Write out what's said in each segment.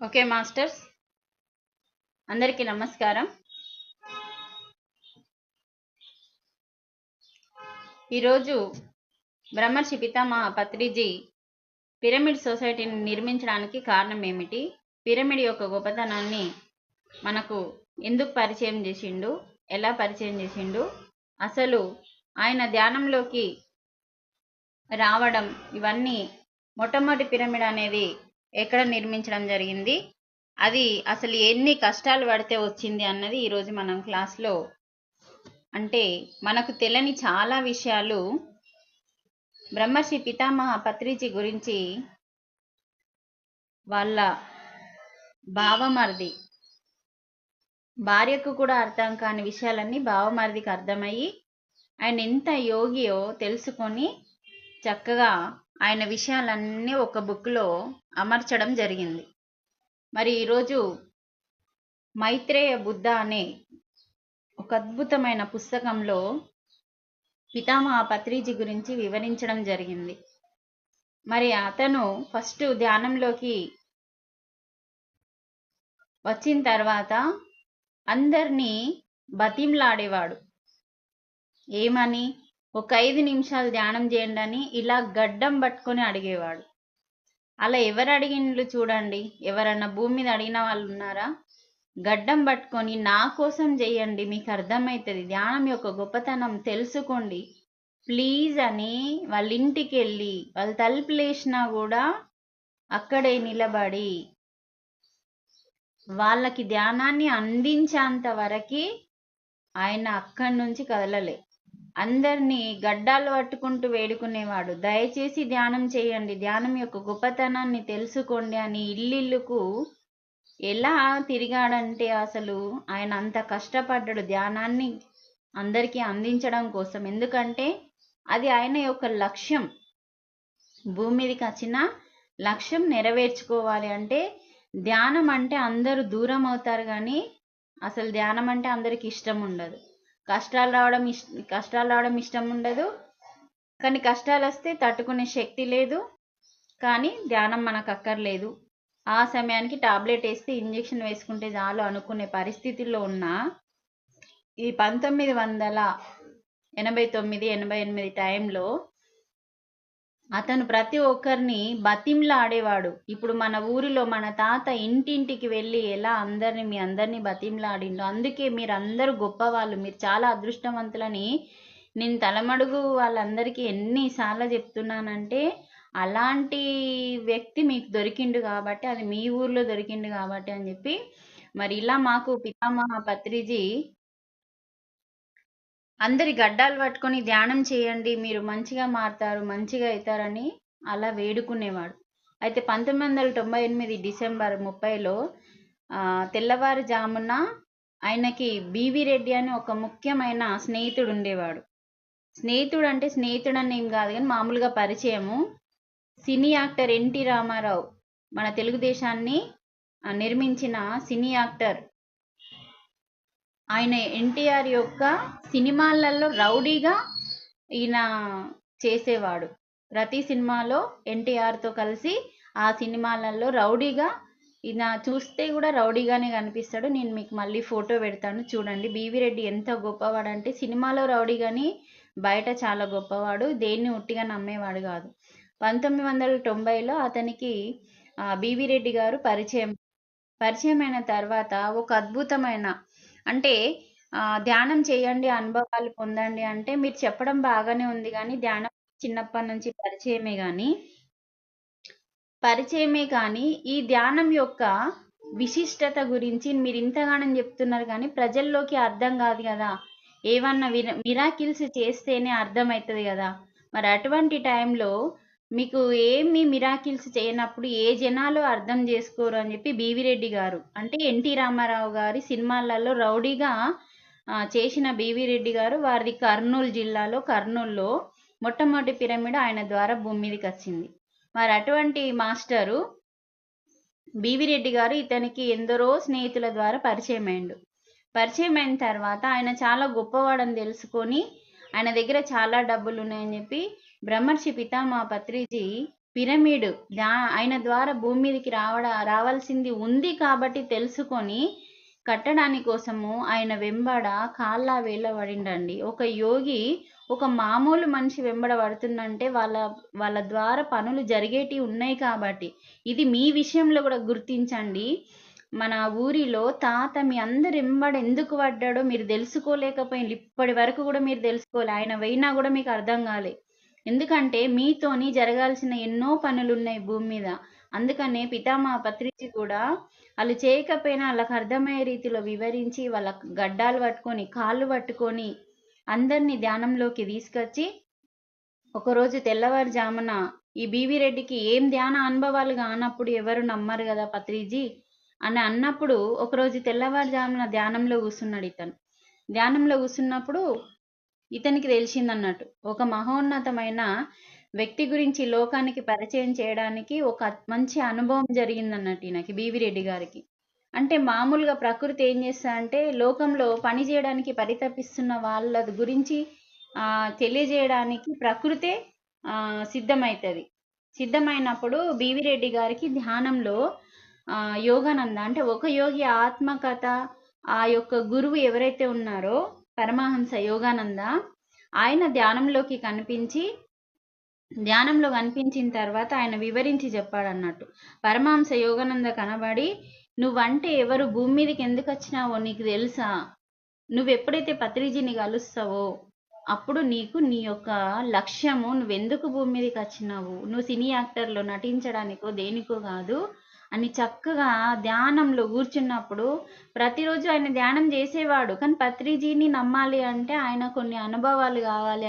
Okay masters, అందరికీ నమస్కారం. ఈరోజు బ్రహ్మర్షి పితామహ పత్రిజీ పిరమిడ్ సొసైటీని నిర్మించడానికి కారణం ఏమిటి, పిరమిడ్ యొక్క గొప్పతనాన్ని మనకు ఎందుకు పరిచయం చేసిండు, ఎలా పరిచయం చేసిండు, అసలు ఆయన ధ్యానంలోకి రావడం, ఇవన్నీ మొట్టమొదటి పిరమిడ్ అనేది ఎక్కడ నిర్మించడం జరిగింది, అది అసలు ఎన్ని కష్టాలు పడితే వచ్చింది అన్నది ఈరోజు మనం క్లాస్లో, అంటే మనకు తెలియని చాలా విషయాలు బ్రహ్మర్షి పితామహ పత్రిజీ గురించి వాళ్ళ బావమరిది భార్యకు కూడా అర్థం కాని విషయాలన్నీ బావమరిదికి అర్థమయ్యి ఆయన ఎంత యోగియో తెలుసుకొని చక్కగా ఆయన విషయాలన్నీ ఒక బుక్లో అమర్చడం జరిగింది. మరి ఈరోజు మైత్రేయ బుద్ధ అనే ఒక అద్భుతమైన పుస్తకంలో పితామహ పత్రిజీ గురించి వివరించడం జరిగింది. మరి అతను ఫస్ట్ ధ్యానంలోకి వచ్చిన తర్వాత అందరినీ బతింలాడేవాడు. ఏమని? ఒక 5 నిమిషాలు ధ్యానం చేయండి అని ఇలా గడ్డం పట్టుకొని అడిగేవాడు. అలా ఎవరు అడిగినట్లు చూడండి, ఎవరన్నా భూమి మీద అడిగిన వాళ్ళు ఉన్నారా? గడ్డం పట్టుకొని నా కోసం చేయండి, మీకు అర్థమవుతుంది, ధ్యానం యొక్క గొప్పతనం తెలుసుకోండి ప్లీజ్ అని వాళ్ళ ఇంటికి వెళ్ళి వాళ్ళు తలుపులు వేసినా కూడా అక్కడే నిలబడి వాళ్ళకి ధ్యానాన్ని అందించేంత వరకు ఆయన అక్కడి నుంచి కదలలే. అందరినీ గడ్డాలు పట్టుకుంటూ వేడుకునేవాడు, దయచేసి ధ్యానం చేయండి, ధ్యానం యొక్క గొప్పతనాన్ని తెలుసుకోండి అని ఇల్లుకు ఎలా తిరిగాడంటే అసలు ఆయన అంత కష్టపడ్డాడు ధ్యానాన్ని అందరికీ అందించడం కోసం. ఎందుకంటే అది ఆయన యొక్క లక్ష్యం. భూమి మీదకి వచ్చిన లక్ష్యం నెరవేర్చుకోవాలి అంటే ధ్యానం అంటే అందరూ దూరం అవుతారు, కానీ అసలు ధ్యానం అంటే అందరికి ఇష్టం ఉండదు. కష్టాలు రావడం ఇష్టం ఉండదు, కానీ కష్టాలు వస్తే తట్టుకునే శక్తి లేదు, కానీ ధ్యానం మనకు అక్కర్లేదు. ఆ సమయానికి టాబ్లెట్ వేస్తే ఇంజెక్షన్ వేసుకుంటే చాలు అనుకునే పరిస్థితుల్లో ఉన్న ఈ 1989-88 టైంలో అతను ప్రతి ఒక్కరిని బతింలాడేవాడు. ఇప్పుడు మన ఊరిలో మన తాత ఇంటింటికి వెళ్ళి ఎలా మీ అందరినీ బతింలాడిండు. అందుకే మీరు అందరూ గొప్పవాళ్ళు, మీరు చాలా అదృష్టవంతులని నేను తలమడుగు వాళ్ళందరికీ ఎన్నిసార్లు చెప్తున్నానంటే, అలాంటి వ్యక్తి మీకు దొరికిండు కాబట్టి, అది మీ ఊర్లో దొరికిండు కాబట్టి అని చెప్పి, మరి ఇలా మాకు పితామహ పత్రిజీ అందరి గడ్డాలు పట్టుకొని ధ్యానం చేయండి, మీరు మంచిగా మారుతారు, మంచిగా అవుతారని అలా వేడుకునేవాడు. అయితే 1998 డిసెంబర్ 30లో తెల్లవారుజామున ఆయనకి బివి రెడ్డి అని ఒక ముఖ్యమైన స్నేహితుడు ఉండేవాడు. స్నేహితుడు అంటే స్నేహితుడు అని ఏం కాదు, కానీ మామూలుగా పరిచయము. సినీ యాక్టర్ ఎన్టీ రామారావు, మన తెలుగుదేశాన్ని నిర్మించిన సినీ యాక్టర్, ఆయన ఎన్టీఆర్ యొక్క సినిమాలలో రౌడీగా ఈయన చేసేవాడు. ప్రతి సినిమాలో ఎన్టీఆర్తో కలిసి ఆ సినిమాలలో రౌడీగా ఈయన చూస్తే కూడా రౌడీగానే కనిపిస్తాడు. నేను మీకు మళ్ళీ ఫోటో పెడతాను చూడండి. బివి రెడ్డి ఎంత గొప్పవాడు అంటే సినిమాలో రౌడీ కానీ బయట చాలా గొప్పవాడు, దేన్ని ఉట్టిగా నమ్మేవాడు కాదు. 1990లో అతనికి బివి రెడ్డి గారు పరిచయమైన తర్వాత ఒక అద్భుతమైన, అంటే ధ్యానం చేయండి, అనుభవాలు పొందండి అంటే మీరు చెప్పడం బాగానే ఉంది, కానీ ధ్యానం చిన్నప్పటి నుంచి పరిచయమే కానీ ఈ ధ్యానం యొక్క విశిష్టత గురించి మీరు ఇంతగానం చెప్తున్నారు, కానీ ప్రజల్లోకి అర్థం కాదు కదా. ఏమన్నా మిరాకిల్స్ చేస్తేనే అర్థమవుతుంది కదా. మరి అటువంటి టైంలో మీకు ఏమి మిరాకిల్స్ చేయనప్పుడు ఏ జనాలు అర్థం చేసుకోరు అని చెప్పి బివి రెడ్డి గారు, అంటే ఎన్టీ రామారావు గారి సినిమాలలో రౌడీగా చేసిన బివి రెడ్డి గారు, వారిది కర్నూలు జిల్లాలో కర్నూలులో మొట్టమొదటి పిరమిడ్ ఆయన ద్వారా భూమి మీదకి వచ్చింది. మరి అటువంటి మాస్టరు బివి రెడ్డి గారు ఇతనికి ఎందరో స్నేహితుల ద్వారా పరిచయం అయిన తర్వాత ఆయన చాలా గొప్పవాడని తెలుసుకొని ఆయన దగ్గర చాలా డబ్బులు ఉన్నాయని చెప్పి బ్రహ్మర్షి పితామహ పత్రిజీ పిరమిడ్ ఆయన ద్వారా భూమి మీదకి రావాల్సింది ఉంది కాబట్టి తెలుసుకొని కట్టడానికి కోసము ఆయన వెంబడ కాళ్ళ వేళ్ళ పడిండండి. ఒక యోగి ఒక మామూలు మనిషి వెంబడ పడుతుందంటే వాళ్ళ ద్వారా పనులు జరిగేటివి ఉన్నాయి కాబట్టి. ఇది మీ విషయంలో కూడా గుర్తించండి. మన ఊరిలో తాత మీ అందరి వెంబడ ఎందుకు పడ్డాడో మీరు తెలుసుకోలేకపోయింది. ఇప్పటి వరకు కూడా మీరు తెలుసుకోలే. ఆయన పోయినా కూడా మీకు అర్థం కాలే. ఎందుకంటే మీతోని జరగాల్సిన ఎన్నో పనులున్నాయి భూమి మీద. అందుకనే పితామహ పత్రిజీ కూడా వాళ్ళు చేయకపోయినా వాళ్ళకి అర్థమయ్యే రీతిలో వివరించి వాళ్ళ గడ్డాలు పట్టుకొని కాళ్ళు పట్టుకొని అందరినీ ధ్యానంలోకి తీసుకొచ్చి ఒకరోజు తెల్లవారుజామున ఈ బీవీ రెడ్డికి ఏం ధ్యాన అనుభవాలు కానప్పుడు ఎవరు నమ్మరు కదా పత్రిజీ అని అన్నప్పుడు ఒకరోజు తెల్లవారుజామున ధ్యానంలో కూర్చున్నాడు ఇతను. ధ్యానంలో కూర్చున్నప్పుడు ఇతనికి తెలిసిందన్నట్టు ఒక మహోన్నతమైన వ్యక్తి గురించి లోకానికి పరిచయం చేయడానికి ఒక మంచి అనుభవం జరిగిందన్నట్టు ఈయనకి బీవీ రెడ్డి గారికి. అంటే మామూలుగా ప్రకృతి ఏం చేస్తా అంటే లోకంలో పని చేయడానికి పరితపిస్తున్న వాళ్ళ గురించి తెలియజేయడానికి ప్రకృతే సిద్ధమవుతుంది. సిద్ధమైనప్పుడు బీవీ రెడ్డి గారికి ధ్యానంలో యోగానంద అంటే ఒక యోగి ఆత్మకథ ఆ యొక్క గురువు ఎవరైతే ఉన్నారో పరమహంస యోగానంద ఆయన ధ్యానంలో కనిపించిన తర్వాత ఆయన వివరించి చెప్పాడు అన్నట్టు. పరమహంస యోగానంద కనబడి నువ్వంటే ఎవరు, భూమి మీదకి ఎందుకు వచ్చినావో నీకు తెలుసా, నువ్వు ఎప్పుడైతే పత్రిజీని కలుస్తావో అప్పుడు నీకు నీ యొక్క లక్ష్యము, నువ్వెందుకు భూమి మీదకి వచ్చినావు, నువ్వు సినీ యాక్టర్లో నటించడానికో దేనికో కాదు అని చక్కగా ధ్యానంలో కూర్చున్నప్పుడు ప్రతిరోజు ఆయన ధ్యానం చేసేవాడు. కానీ పత్రిజీని నమ్మాలి అంటే ఆయన కొన్ని అనుభవాలు కావాలి,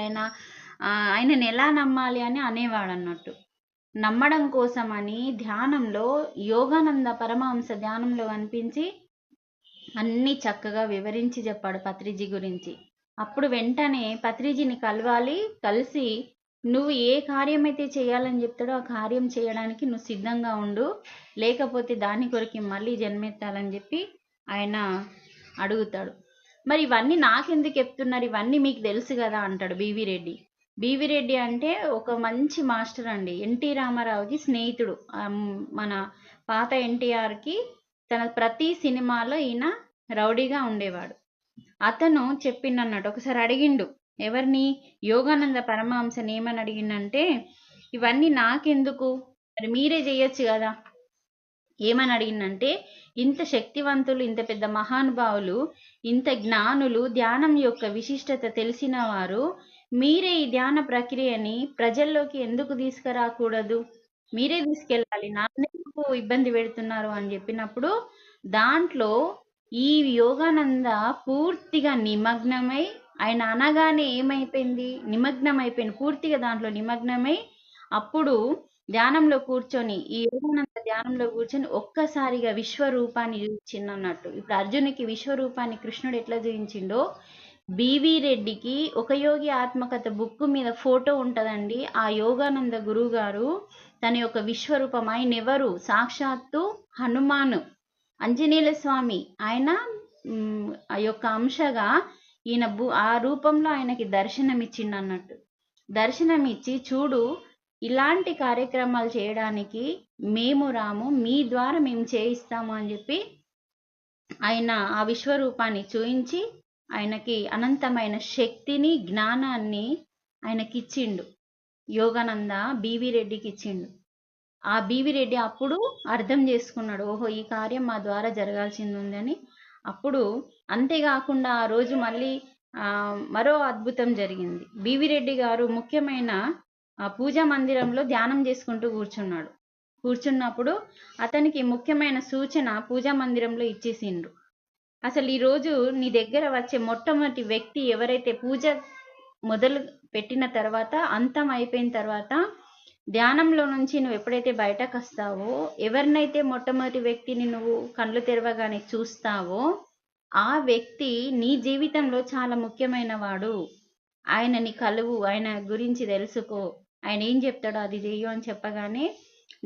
ఆయనని ఎలా నమ్మాలి అని అనేవాడు అన్నట్టు. నమ్మడం కోసమని ధ్యానంలో యోగానంద పరమహంస ధ్యానంలో కనిపించి అన్ని చక్కగా వివరించి చెప్పాడు పత్రిజీ గురించి. అప్పుడు వెంటనే పత్రిజీని కలిసి నువ్వు ఏ కార్యం అయితే చేయాలని చెప్తాడో ఆ కార్యం చేయడానికి నువ్వు సిద్ధంగా ఉండు, లేకపోతే దాని కొరకు మళ్ళీ జన్మెత్తాలని చెప్పి ఆయన అడుగుతాడు. మరి ఇవన్నీ నాకెందుకు చెప్తున్నారు, ఇవన్నీ మీకు తెలుసు కదా అంటాడు బీవీ రెడ్డి. బీవీ రెడ్డి అంటే ఒక మంచి మాస్టర్ అండి, ఎన్టీ రామారావుకి స్నేహితుడు. మన పాత ఎన్టీఆర్కి తన ప్రతి సినిమాలో ఈయన రౌడీగా ఉండేవాడు. అతను చెప్పిండన్నట్టు ఒకసారి అడిగిండు ఎవరిని, యోగానంద పరమహంసని ఏమని అడిగిండంటే ఇవన్నీ నాకెందుకు, మరి మీరే చేయొచ్చు కదా. ఏమని అడిగిందంటే ఇంత శక్తివంతులు, ఇంత పెద్ద మహానుభావులు, ఇంత జ్ఞానులు, ధ్యానం యొక్క విశిష్టత తెలిసిన వారు, మీరే ఈ ధ్యాన ప్రక్రియని ప్రజల్లోకి ఎందుకు తీసుకురాకూడదు, మీరే తీసుకెళ్ళాలి, నాన్నెందుకు ఇబ్బంది పెడుతున్నారు అని చెప్పినప్పుడు దాంట్లో ఈ యోగానంద పూర్తిగా నిమగ్నమై, ఆయన అనగానే ఏమైపోయింది, నిమగ్నమైపోయింది, పూర్తిగా దాంట్లో నిమగ్నమై అప్పుడు ధ్యానంలో కూర్చొని ఈ యోగానంద ధ్యానంలో కూర్చొని ఒక్కసారిగా విశ్వరూపాన్ని చూపించింది అన్నట్టు. ఇప్పుడు అర్జునికి విశ్వరూపాన్ని కృష్ణుడు ఎట్లా చూపించిండో బీవీ రెడ్డికి ఒక యోగి ఆత్మకథ బుక్ మీద ఫోటో ఉంటదండి. ఆ యోగానంద గురువు గారు తన యొక్క విశ్వరూపం, ఆయన ఎవరు, సాక్షాత్తు హనుమాను ఆంజనేయుల స్వామి, ఆయన ఆ యొక్క అంశగా ఈయన ఆ రూపంలో ఆయనకి దర్శనమిచ్చిండు అన్నట్టు. దర్శనమిచ్చి చూడు ఇలాంటి కార్యక్రమాలు చేయడానికి మేము రాము, మీ ద్వారా మేము చేయిస్తాము అని చెప్పి ఆయన ఆ విశ్వరూపాన్ని చూయించి ఆయనకి అనంతమైన శక్తిని జ్ఞానాన్ని ఆయనకిచ్చిండు. యోగానంద బీవీ రెడ్డికి ఇచ్చిండు. ఆ బీవీ రెడ్డి అప్పుడు అర్థం చేసుకున్నాడు, ఓహో ఈ కార్యం మా ద్వారా జరగాల్సింది ఉందని. అప్పుడు అంతేకాకుండా ఆ రోజు మళ్ళీ మరో అద్భుతం జరిగింది. బీవీ రెడ్డి గారు ముఖ్యమైన పూజా మందిరంలో ధ్యానం చేసుకుంటూ కూర్చున్నప్పుడు అతనికి ముఖ్యమైన సూచన పూజా మందిరంలో ఇచ్చేసిండ్రు. అసలు ఈరోజు నీ దగ్గర వచ్చే మొట్టమొదటి వ్యక్తి ఎవరైతే పూజ మొదలు పెట్టిన తర్వాత అంతం అయిపోయిన తర్వాత ధ్యానంలో నుంచి నువ్వు ఎప్పుడైతే బయటకు వస్తావో, ఎవరినైతే మొట్టమొదటి వ్యక్తిని నువ్వు కళ్ళు తెరవగానే చూస్తావో ఆ వ్యక్తి నీ జీవితంలో చాలా ముఖ్యమైన వాడు. ఆయనని కలువు, ఆయన గురించి తెలుసుకో, ఆయన ఏం చెప్తాడో అది చెయ్యు అని చెప్పగానే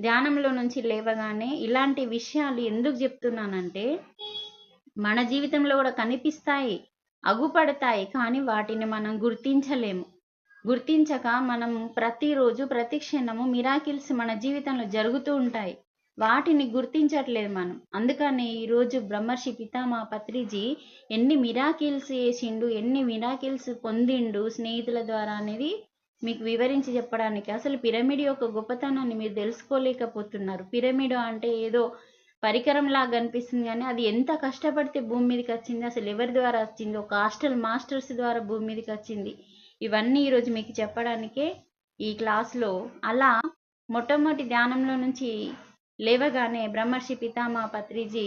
ధ్యానంలో నుంచి లేవగానే ఇలాంటి విషయాలు ఎందుకు చెప్తున్నానంటే మన జీవితంలో కూడా కనిపిస్తాయి, అగుపడతాయి, కానీ వాటిని మనం గుర్తించలేము. గుర్తించక మనం ప్రతిరోజు ప్రతి క్షణము మిరాకిల్స్ మన జీవితంలో జరుగుతూ ఉంటాయి. వాటిని గుర్తించట్లేదు మనం. అందుకని ఈరోజు బ్రహ్మర్షి పితామహ పత్రిజీ ఎన్ని మిరాకిల్స్ చేసిండు, ఎన్ని మిరాకిల్స్ పొందిండు స్నేహితుల ద్వారా అనేది మీకు వివరించి చెప్పడానికి. అసలు పిరమిడ్ యొక్క గొప్పతనాన్ని మీరు తెలుసుకోలేకపోతున్నారు. పిరమిడ్ అంటే ఏదో పరికరం లాగా కనిపిస్తుంది, కానీ అది ఎంత కష్టపడితే భూమి మీదకి వచ్చింది, అసలు ఎవరి ద్వారా వచ్చింది, ఒక హాస్టల్ మాస్టర్స్ ద్వారా భూమి మీదకి వచ్చింది. ఇవన్నీ ఈరోజు మీకు చెప్పడానికే ఈ క్లాస్లో. అలా మొట్టమొదటి ధ్యానంలో నుంచి లేవగానే బ్రహ్మర్షి పితామహ పత్రిజీ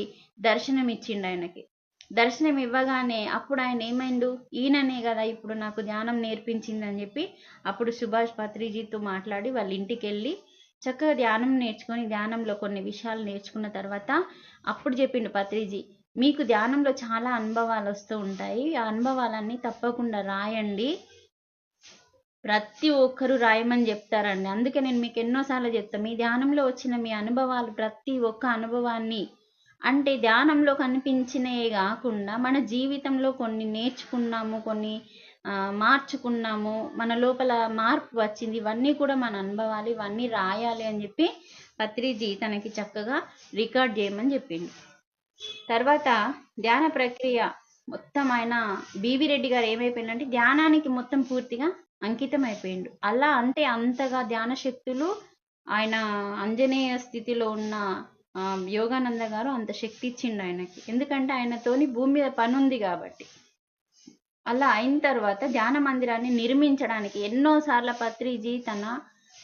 దర్శనం ఇచ్చిండు ఆయనకి. దర్శనం ఇవ్వగానే అప్పుడు ఆయన ఏమైండు, ఈయననే కదా ఇప్పుడు నాకు ధ్యానం నేర్పించింది అని చెప్పి అప్పుడు సుభాష్ పత్రిజీతో మాట్లాడి వాళ్ళ ఇంటికి వెళ్ళి చక్కగా ధ్యానం నేర్చుకొని ధ్యానంలో కొన్ని విషయాలు నేర్చుకున్న తర్వాత అప్పుడు చెప్పిండు పత్రిజీ, మీకు ధ్యానంలో చాలా అనుభవాలు వస్తూ ఉంటాయి, ఆ అనుభవాలన్నీ తప్పకుండా రాయండి, ప్రతి ఒక్కరు రాయమని చెప్తారండి. అందుకే నేను మీకు ఎన్నోసార్లు చెప్తాను, మీ ధ్యానంలో వచ్చిన మీ అనుభవాలు ప్రతి ఒక్క అనుభవాన్ని, అంటే ధ్యానంలో కనిపించినవి కాకుండా మన జీవితంలో కొన్ని నేర్చుకున్నాము, కొన్ని మార్చుకున్నాము, మన లోపల మార్పు వచ్చింది, ఇవన్నీ కూడా మన అనుభవాలు, ఇవన్నీ రాయాలి అని చెప్పి పత్రిజీ తనకి చక్కగా రికార్డ్ చేయమని చెప్పిండు. తర్వాత ధ్యాన ప్రక్రియ మొత్తం ఆయన బీవీ రెడ్డి గారు ఏమైపోయిందంటే ధ్యానానికి మొత్తం పూర్తిగా అంకితం అయిపోయిండు. అలా అంటే అంతగా ధ్యాన శక్తులు ఆయన అంజనేయ స్థితిలో ఉన్న యోగానంద గారు అంత శక్తి ఇచ్చిండు ఆయనకి, ఎందుకంటే ఆయనతోని భూమి మీద పని ఉంది కాబట్టి. అలా అయిన తర్వాత ధ్యాన మందిరాన్ని నిర్మించడానికి ఎన్నోసార్ల పత్రిజీ తన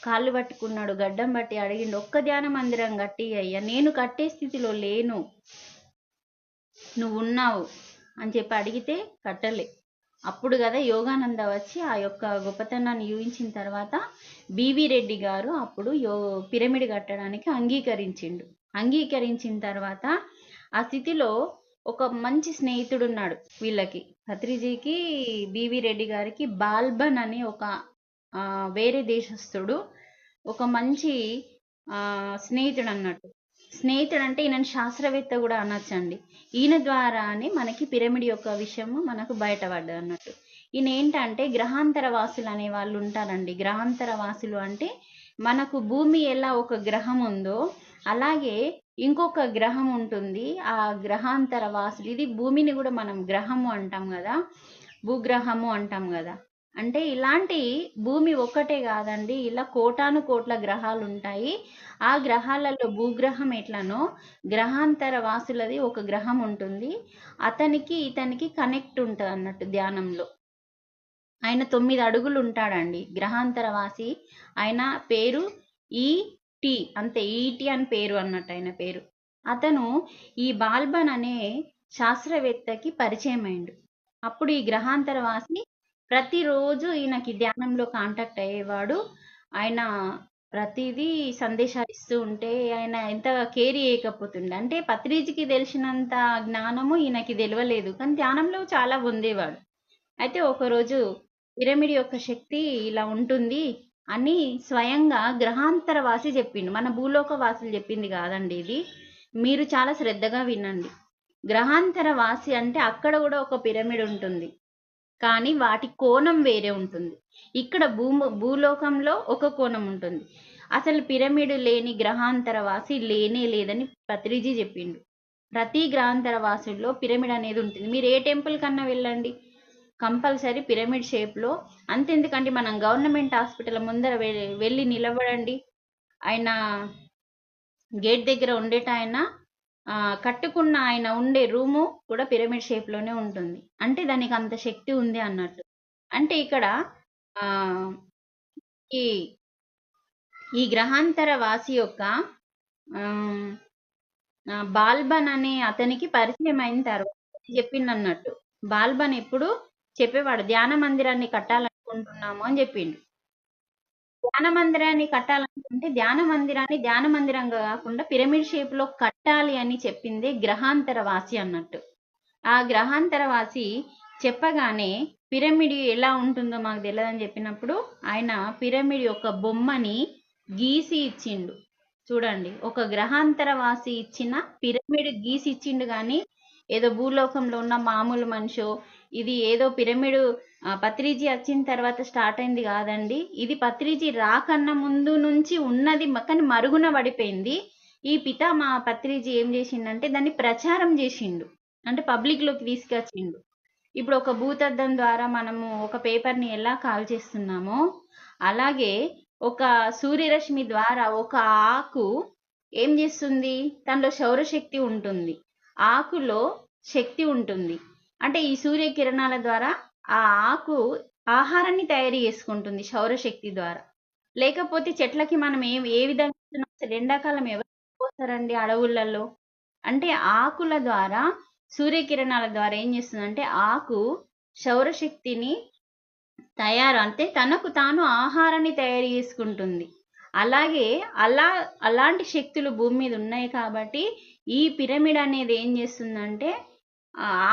కాళ్ళు పట్టుకున్నాడు, గడ్డం బట్టి అడిగిండు, ఒక్క ధ్యాన మందిరం కట్టి అయ్యా, నేను కట్టే స్థితిలో లేను, నువ్వు ఉన్నావు అని చెప్పి అడిగితే కట్టలే. అప్పుడు కదా యోగానంద వచ్చి ఆ యొక్క గొప్పతనాన్ని యూహించిన తర్వాత బీవీ రెడ్డి గారు అప్పుడు పిరమిడ్ కట్టడానికి అంగీకరించిండు. అంగీకరించిన తర్వాత ఆ స్థితిలో ఒక మంచి స్నేహితుడు ఉన్నాడు వీళ్ళకి, పత్రిజీకి బీవీ రెడ్డి గారికి. బాల్బన్ అని ఒక వేరే దేశస్థుడు, ఒక మంచి స్నేహితుడు అన్నట్టు. స్నేహితుడు అంటే ఈయన శాస్త్రవేత్త కూడా అనొచ్చండి. ఈయన ద్వారానే మనకి పిరమిడ్ యొక్క విషయము మనకు బయటపడ్డది అన్నట్టు. ఈయన ఏంటంటే గ్రహాంతర వాసులు అనే వాళ్ళు ఉంటారండి. గ్రహాంతర వాసులు అంటే మనకు భూమి ఎలా ఒక గ్రహం ఉందో అలాగే ఇంకొక గ్రహం ఉంటుంది, ఆ గ్రహాంతర వాసులు. ఇది భూమిని కూడా మనం గ్రహము అంటాం కదా, భూగ్రహము అంటాం కదా. అంటే ఇలాంటి భూమి ఒక్కటే కాదండి, ఇలా కోటాను కోట్ల గ్రహాలు ఉంటాయి. ఆ గ్రహాలలో భూగ్రహం ఎట్లనో గ్రహాంతర వాసులది ఒక గ్రహం ఉంటుంది, అతనికి ఇతనికి కనెక్ట్ ఉంటుంది అన్నట్టు ధ్యానంలో. ఆయన 9 అడుగులు ఉంటాడండి గ్రహాంతర వాసి. ఆయన పేరు ఈటి, అంతే, ఈటి అని పేరు అన్నట్టు ఆయన పేరు. అతను ఈ బాల్బన్ అనే శాస్త్రవేత్తకి పరిచయం అయిండు. అప్పుడు ఈ గ్రహాంతర వాసి ప్రతిరోజు ఈయనకి ధ్యానంలో కాంటాక్ట్ అయ్యేవాడు. ఆయన ప్రతిదీ సందేశాలు ఇస్తూ ఉంటే ఆయన ఎంత కేర్ చేయకపోతుండే, అంటే పత్రిజీకి తెలిసినంత జ్ఞానము ఈయనకి తెలియలేదు, కానీ ధ్యానంలో చాలా పొందేవాడు. అయితే ఒకరోజు పిరమిడ్ యొక్క శక్తి ఇలా ఉంటుంది అని స్వయంగా గ్రహాంతర వాసి చెప్పిండు, మన భూలోక వాసులు చెప్పింది కాదండి ఇది, మీరు చాలా శ్రద్ధగా వినండి. గ్రహాంతర వాసి అంటే అక్కడ కూడా ఒక పిరమిడ్ ఉంటుంది, కానీ వాటి కోణం వేరే ఉంటుంది. ఇక్కడ భూలోకంలో ఒక కోణం ఉంటుంది. అసలు పిరమిడ్ లేని గ్రహాంతర వాసి లేనే లేదని పత్రిజీ చెప్పిండు. ప్రతి గ్రహాంతర వాసుల్లో పిరమిడ్ అనేది ఉంటుంది. మీరు ఏ టెంపుల్ కన్నా వెళ్ళండి, కంపల్సరీ పిరమిడ్ షేప్లో. అంతెందుకంటే మనం గవర్నమెంట్ హాస్పిటల్ ముందర వెళ్ళి నిలబడండి, ఆయన గేట్ దగ్గర ఉండేట ఆయన కట్టుకున్న ఆయన ఉండే రూము కూడా పిరమిడ్ షేప్లోనే ఉంటుంది. అంటే దానికి అంత శక్తి ఉంది అన్నట్టు. అంటే ఇక్కడ ఈ ఈ గ్రహాంతర వాసి యొక్క బాల్బన్ అనే అతనికి పరిచయం అయిన తర్వాత చెప్పిండన్నట్టు. బాల్బన్ ఎప్పుడు చెప్పేవాడు, ధ్యాన మందిరాన్ని కట్టాలనుకుంటున్నాము అని చెప్పిండు. ధ్యాన మందిరాన్ని కట్టాలనుకుంటే ధ్యాన మందిరంగా కాకుండా పిరమిడ్ షేప్ లో కట్టాలి అని చెప్పిందే గ్రహాంతర వాసి అన్నట్టు. ఆ గ్రహాంతర వాసి చెప్పగానే పిరమిడ్ ఎలా ఉంటుందో మాకు తెలియదని చెప్పినప్పుడు ఆయన పిరమిడ్ యొక్క బొమ్మని గీసి ఇచ్చిండు. చూడండి, ఒక గ్రహాంతర వాసి ఇచ్చిన పిరమిడ్ గీసి ఇచ్చిండు, కానీ ఏదో భూలోకంలో ఉన్న మామూలు మనిషో ఇది ఏదో పిరమిడ్ పత్రిజీ వచ్చిన తర్వాత స్టార్ట్ అయింది కాదండి. ఇది పత్రిజీ రాకన్నా ముందు నుంచి ఉన్నది, కానీ మరుగున పడిపోయింది. ఈ పితామహ పత్రిజీ ఏం చేసిండంటే దాన్ని ప్రచారం చేసిండు, అంటే పబ్లిక్ లోకి తీసుకొచ్చిండు. ఇప్పుడు ఒక భూతద్దం ద్వారా మనము ఒక పేపర్ని ఎలా కాల్ చేస్తున్నామో, అలాగే ఒక సూర్యరశ్మి ద్వారా ఒక ఆకు ఏం చేస్తుంది, తనలో సౌరశక్తి ఉంటుంది, ఆకులో శక్తి ఉంటుంది. అంటే ఈ సూర్యకిరణాల ద్వారా ఆ ఆకు ఆహారాన్ని తయారు చేసుకుంటుంది సౌరశక్తి ద్వారా. లేకపోతే చెట్లకి మనం ఏ విధంగా ఇస్తున్నాం? అసలు ఎండాకాలం ఎవరు పోస్తారండి అడవులలో? అంటే ఆకుల ద్వారా సూర్యకిరణాల ద్వారా ఏం చేస్తుందంటే ఆకు సౌరశక్తిని అంటే తనకు తాను ఆహారాన్ని తయారు చేసుకుంటుంది. అలాగే అలాంటి శక్తులు భూమి మీద ఉన్నాయి కాబట్టి ఈ పిరమిడ్ అనేది ఏం చేస్తుందంటే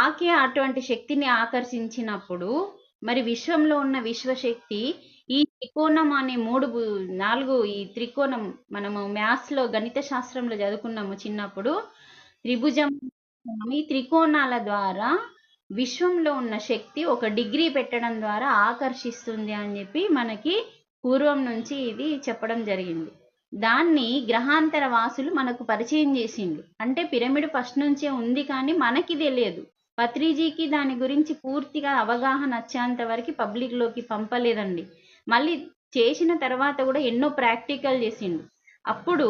ఆకే అటువంటి శక్తిని ఆకర్షించినప్పుడు మరి విశ్వంలో ఉన్న విశ్వశక్తి ఈ త్రికోణం అనే 4 ఈ త్రికోణం మనము మ్యాథ్స్ లో గణిత శాస్త్రంలో చదువుకున్నాము చిన్నప్పుడు. త్రిభుజం, ఈ త్రికోణాల ద్వారా విశ్వంలో ఉన్న శక్తి ఒక డిగ్రీ పెట్టడం ద్వారా ఆకర్షిస్తుంది అని చెప్పి మనకి పూర్వం నుంచి ఇది చెప్పడం జరిగింది. దాన్ని గ్రహాంతర వాసులు మనకు పరిచయం చేసిండు. అంటే పిరమిడ్ ఫస్ట్ నుంచే ఉంది కానీ మనకి తెలియదు. పత్రిజీకి దాని గురించి పూర్తిగా అవగాహన వచ్చేంత వరకు పబ్లిక్ లోకి పంపలేదండి. మళ్ళీ చేసిన తర్వాత కూడా ఎన్నో ప్రాక్టికల్ చేసిండు. అప్పుడు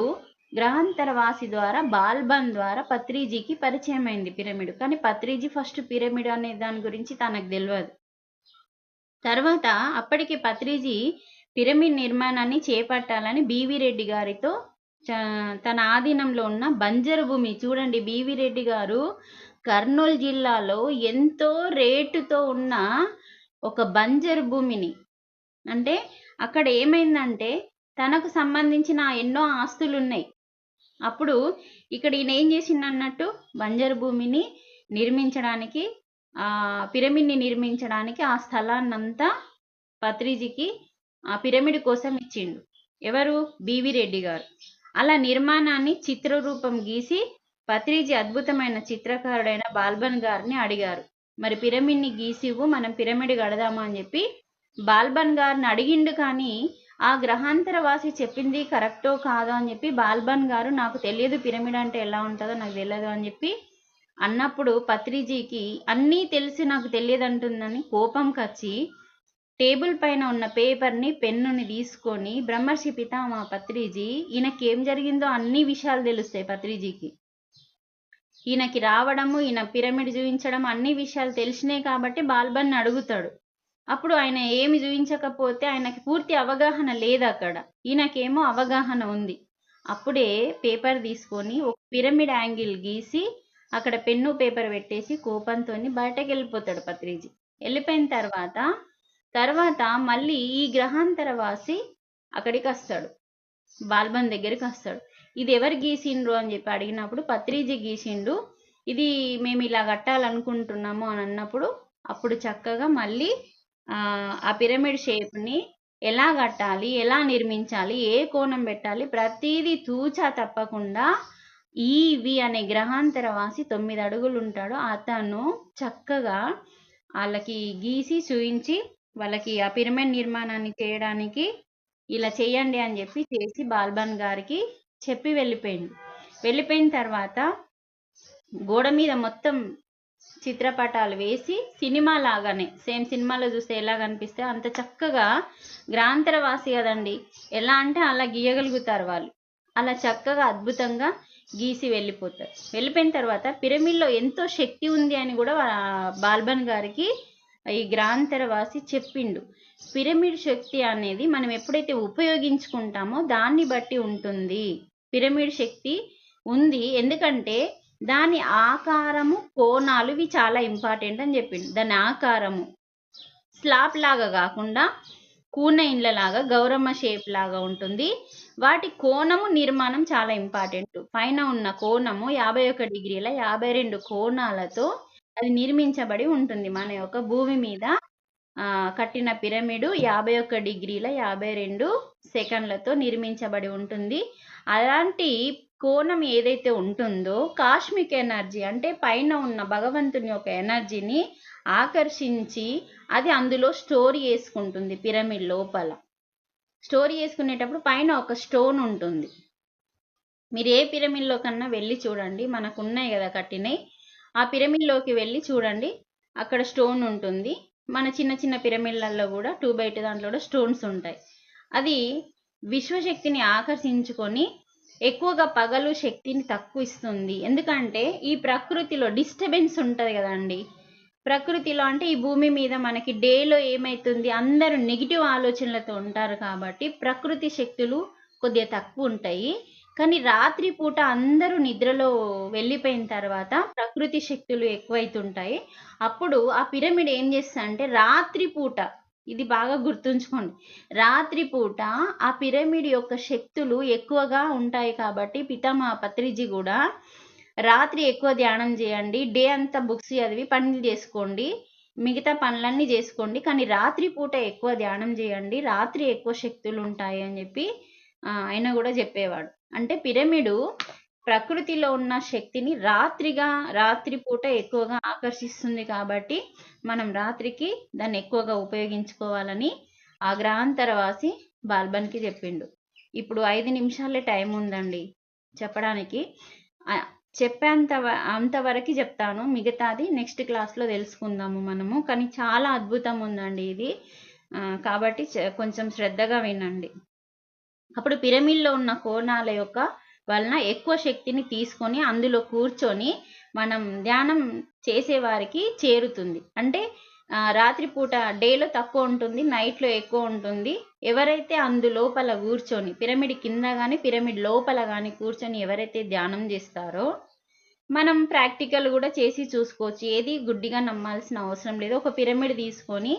గ్రహాంతర వాసి ద్వారా బాల్బన్ ద్వారా పత్రిజీకి పరిచయం అయింది పిరమిడ్. కానీ పత్రిజీ ఫస్ట్ పిరమిడ్ అనే దాని గురించి తనకు తెలియదు. తర్వాత అప్పటికి పత్రిజీ పిరమిడ్ నిర్మాణాన్ని చేపట్టాలని బివి రెడ్డి గారితో తన ఆధీనంలో ఉన్న బంజరు భూమి, చూడండి బివి రెడ్డి గారు కర్నూలు జిల్లాలో ఎంతో రేటుతో ఉన్న ఒక బంజరు భూమిని, అంటే అక్కడ ఏమైందంటే తనకు సంబంధించిన ఎన్నో ఆస్తులు ఉన్నాయి. అప్పుడు ఇక్కడ ఈయన ఏం చేసిండన్నట్టు బంజరు భూమిని నిర్మించడానికి, పిరమిడ్ని నిర్మించడానికి ఆ స్థలాన్నంతా పత్రిజీకి ఆ పిరమిడ్ కోసం ఇచ్చిండు. ఎవరు? బివి రెడ్డి గారు. అలా నిర్మాణాన్ని చిత్రరూపం గీసి పత్రిజీ అద్భుతమైన చిత్రకారుడైన బాల్బన్ గారిని అడిగారు, మరి పిరమిడ్ని గీసివు, మనం పిరమిడ్ కడదామా అని చెప్పి బాల్బన్ గారిని అడిగిండు. కానీ ఆ గ్రహాంతర వాసి చెప్పింది కరెక్టో కాదో అని చెప్పి బాల్బన్ గారు నాకు తెలియదు, పిరమిడ్ అంటే ఎలా ఉంటుందో నాకు తెలియదు అని చెప్పి అన్నప్పుడు పత్రిజీకి అన్నీ తెలిసి నాకు తెలియదు అంటుందని కోపం కచ్చి టేబుల్ పైన ఉన్న పేపర్ని పెన్నుని తీసుకొని బ్రహ్మర్షి పితామహ పత్రిజీ, ఈయనకి ఏం జరిగిందో అన్ని విషయాలు తెలుస్తాయి పత్రిజీకి. ఈయనకి రావడము, ఈయన పిరమిడ్ చూపించడం అన్ని విషయాలు తెలిసినాయి కాబట్టి బాల్బన్ అడుగుతాడు. అప్పుడు ఆయన ఏమి చూపించకపోతే ఆయనకి పూర్తి అవగాహన లేదు అక్కడ, ఈయనకేమో అవగాహన ఉంది. అప్పుడే పేపర్ తీసుకొని ఒక పిరమిడ్ యాంగిల్ గీసి అక్కడ పెన్ను పేపర్ పెట్టేసి కోపంతో బయటకు వెళ్ళిపోతాడు పత్రిజీ. వెళ్ళిపోయిన తర్వాత మళ్ళీ ఈ గ్రహాంతర వాసి అక్కడికి వస్తాడు, బాల్బన్ దగ్గరికి వస్తాడు. ఇది ఎవరు గీసిండ్రు అని చెప్పి అడిగినప్పుడు పత్రిజీ గీసిండు, ఇది మేము ఇలా కట్టాలనుకుంటున్నాము అని అన్నప్పుడు అప్పుడు చక్కగా మళ్ళీ ఆ పిరమిడ్ షేప్ని ఎలా కట్టాలి, ఎలా నిర్మించాలి, ఏ కోణం పెట్టాలి, ప్రతిదీ తూచా తప్పకుండా ఈవి అనే గ్రహాంతర వాసి 9 అడుగులు ఉంటాడు, అతను చక్కగా వాళ్ళకి గీసి చూయించి వాళ్ళకి ఆ పిరమిడ్ నిర్మాణాన్ని చేయడానికి ఇలా చేయండి అని చెప్పి చేసి బాల్బన్ గారికి చెప్పి వెళ్ళిపోయింది. వెళ్ళిపోయిన తర్వాత గోడ మీద మొత్తం చిత్రపటాలు వేసి సినిమా లాగానే, సేమ్ సినిమాలో చూస్తే ఎలా కనిపిస్తే అంత చక్కగా, గ్రహాంతర వాసి కదండి, ఎలా అంటే అలా గీయగలుగుతారు వాళ్ళు, అలా చక్కగా అద్భుతంగా గీసి వెళ్ళిపోతారు. వెళ్ళిపోయిన తర్వాత పిరమిడ్లో ఎంతో శక్తి ఉంది అని కూడా బాల్బన్ గారికి ఈ గ్రహాంతర వాసి చెప్పిండు. పిరమిడ్ శక్తి అనేది మనం ఎప్పుడైతే ఉపయోగించుకుంటామో దాన్ని బట్టి ఉంటుంది. పిరమిడ్ శక్తి ఉంది, ఎందుకంటే దాని ఆకారము, కోణాలు ఇవి చాలా ఇంపార్టెంట్ అని చెప్పిండు. దాని ఆకారము స్లాబ్ లాగా కాకుండా కూన ఇండ్ల లాగా గౌరమ్మ షేప్ లాగా ఉంటుంది. వాటి కోణము, నిర్మాణం చాలా ఇంపార్టెంట్. పైన ఉన్న కోణము 51 డిగ్రీల 52 కోణాలతో అది నిర్మించబడి ఉంటుంది. మన యొక్క భూమి మీద కట్టిన పిరమిడ్ 51 డిగ్రీల 52 సెకండ్లతో నిర్మించబడి ఉంటుంది. అలాంటి కోణం ఏదైతే ఉంటుందో కాస్మిక్ ఎనర్జీ అంటే పైన ఉన్న భగవంతుని యొక్క ఎనర్జీని ఆకర్షించి అది అందులో స్టోర్ చేసుకుంటుంది. పిరమిడ్ లోపల స్టోర్ చేసుకునేటప్పుడు పైన ఒక స్టోన్ ఉంటుంది. మీరు ఏ పిరమిడ్లో కన్నా వెళ్ళి చూడండి, మనకు ఉన్నాయి కదా కట్టినవి, ఆ పిరమిడ్లోకి వెళ్ళి చూడండి, అక్కడ స్టోన్ ఉంటుంది. మన చిన్న చిన్న పిరమిడ్లలో కూడా 2x2 దాంట్లో కూడా స్టోన్స్ ఉంటాయి. అది విశ్వశక్తిని ఆకర్షించుకొని ఎక్కువగా పగలు శక్తిని తక్కువ ఇస్తుంది. ఎందుకంటే ఈ ప్రకృతిలో డిస్టర్బెన్స్ ఉంటుంది కదండి. ప్రకృతిలో అంటే ఈ భూమి మీద మనకి డేలో ఏమవుతుంది, అందరూ నెగిటివ్ ఆలోచనలతో ఉంటారు కాబట్టి ప్రకృతి శక్తులు కొద్దిగా తక్కువ ఉంటాయి. కానీ రాత్రి పూట అందరూ నిద్రలో వెళ్ళిపోయిన తర్వాత ప్రకృతి శక్తులు ఎక్కువైతుంటాయి. అప్పుడు ఆ పిరమిడ్ ఏం చేస్తా అంటే రాత్రి పూట, ఇది బాగా గుర్తుంచుకోండి, రాత్రి పూట ఆ పిరమిడ్ యొక్క శక్తులు ఎక్కువగా ఉంటాయి కాబట్టి పితామహ పత్రిజీ కూడా రాత్రి ఎక్కువ ధ్యానం చేయండి, డే అంతా బుక్స్ చదివి పనులు చేసుకోండి, మిగతా పనులన్నీ చేసుకోండి, కానీ రాత్రి పూట ఎక్కువ ధ్యానం చేయండి, రాత్రి ఎక్కువ శక్తులు ఉంటాయి అని చెప్పి ఆయన కూడా చెప్పేవాడు. అంటే పిరమిడ్ ప్రకృతిలో ఉన్న శక్తిని రాత్రి పూట ఎక్కువగా ఆకర్షిస్తుంది కాబట్టి మనం రాత్రికి దాన్ని ఎక్కువగా ఉపయోగించుకోవాలని ఆ గ్రహాంతరవాసి బాల్బన్కి చెప్పిండు. ఇప్పుడు 5 నిమిషాలే టైం ఉందండి చెప్పడానికి. అంతవరకు చెప్తాను, మిగతాది నెక్స్ట్ క్లాస్లో తెలుసుకుందాము మనము. కానీ చాలా అద్భుతం ఉందండి ఇది, కాబట్టి కొంచెం శ్రద్ధగా వినండి. అప్పుడు పిరమిడ్లో ఉన్న కోణాల యొక్క వలన ఎక్కువ శక్తిని తీసుకొని అందులో కూర్చొని మనం ధ్యానం చేసేవారికి చేరుతుంది. అంటే రాత్రిపూట డేలో తక్కువ ఉంటుంది, నైట్లో ఎక్కువ ఉంటుంది. ఎవరైతే అందులోపల కూర్చొని పిరమిడ్ కింద కానీ పిరమిడ్ లోపల కానీ కూర్చొని ఎవరైతే ధ్యానం చేస్తారో, మనం ప్రాక్టికల్ కూడా చేసి చూసుకోవచ్చు. ఏది గుడ్డిగా నమ్మాల్సిన అవసరం లేదు. ఒక పిరమిడ్ తీసుకొని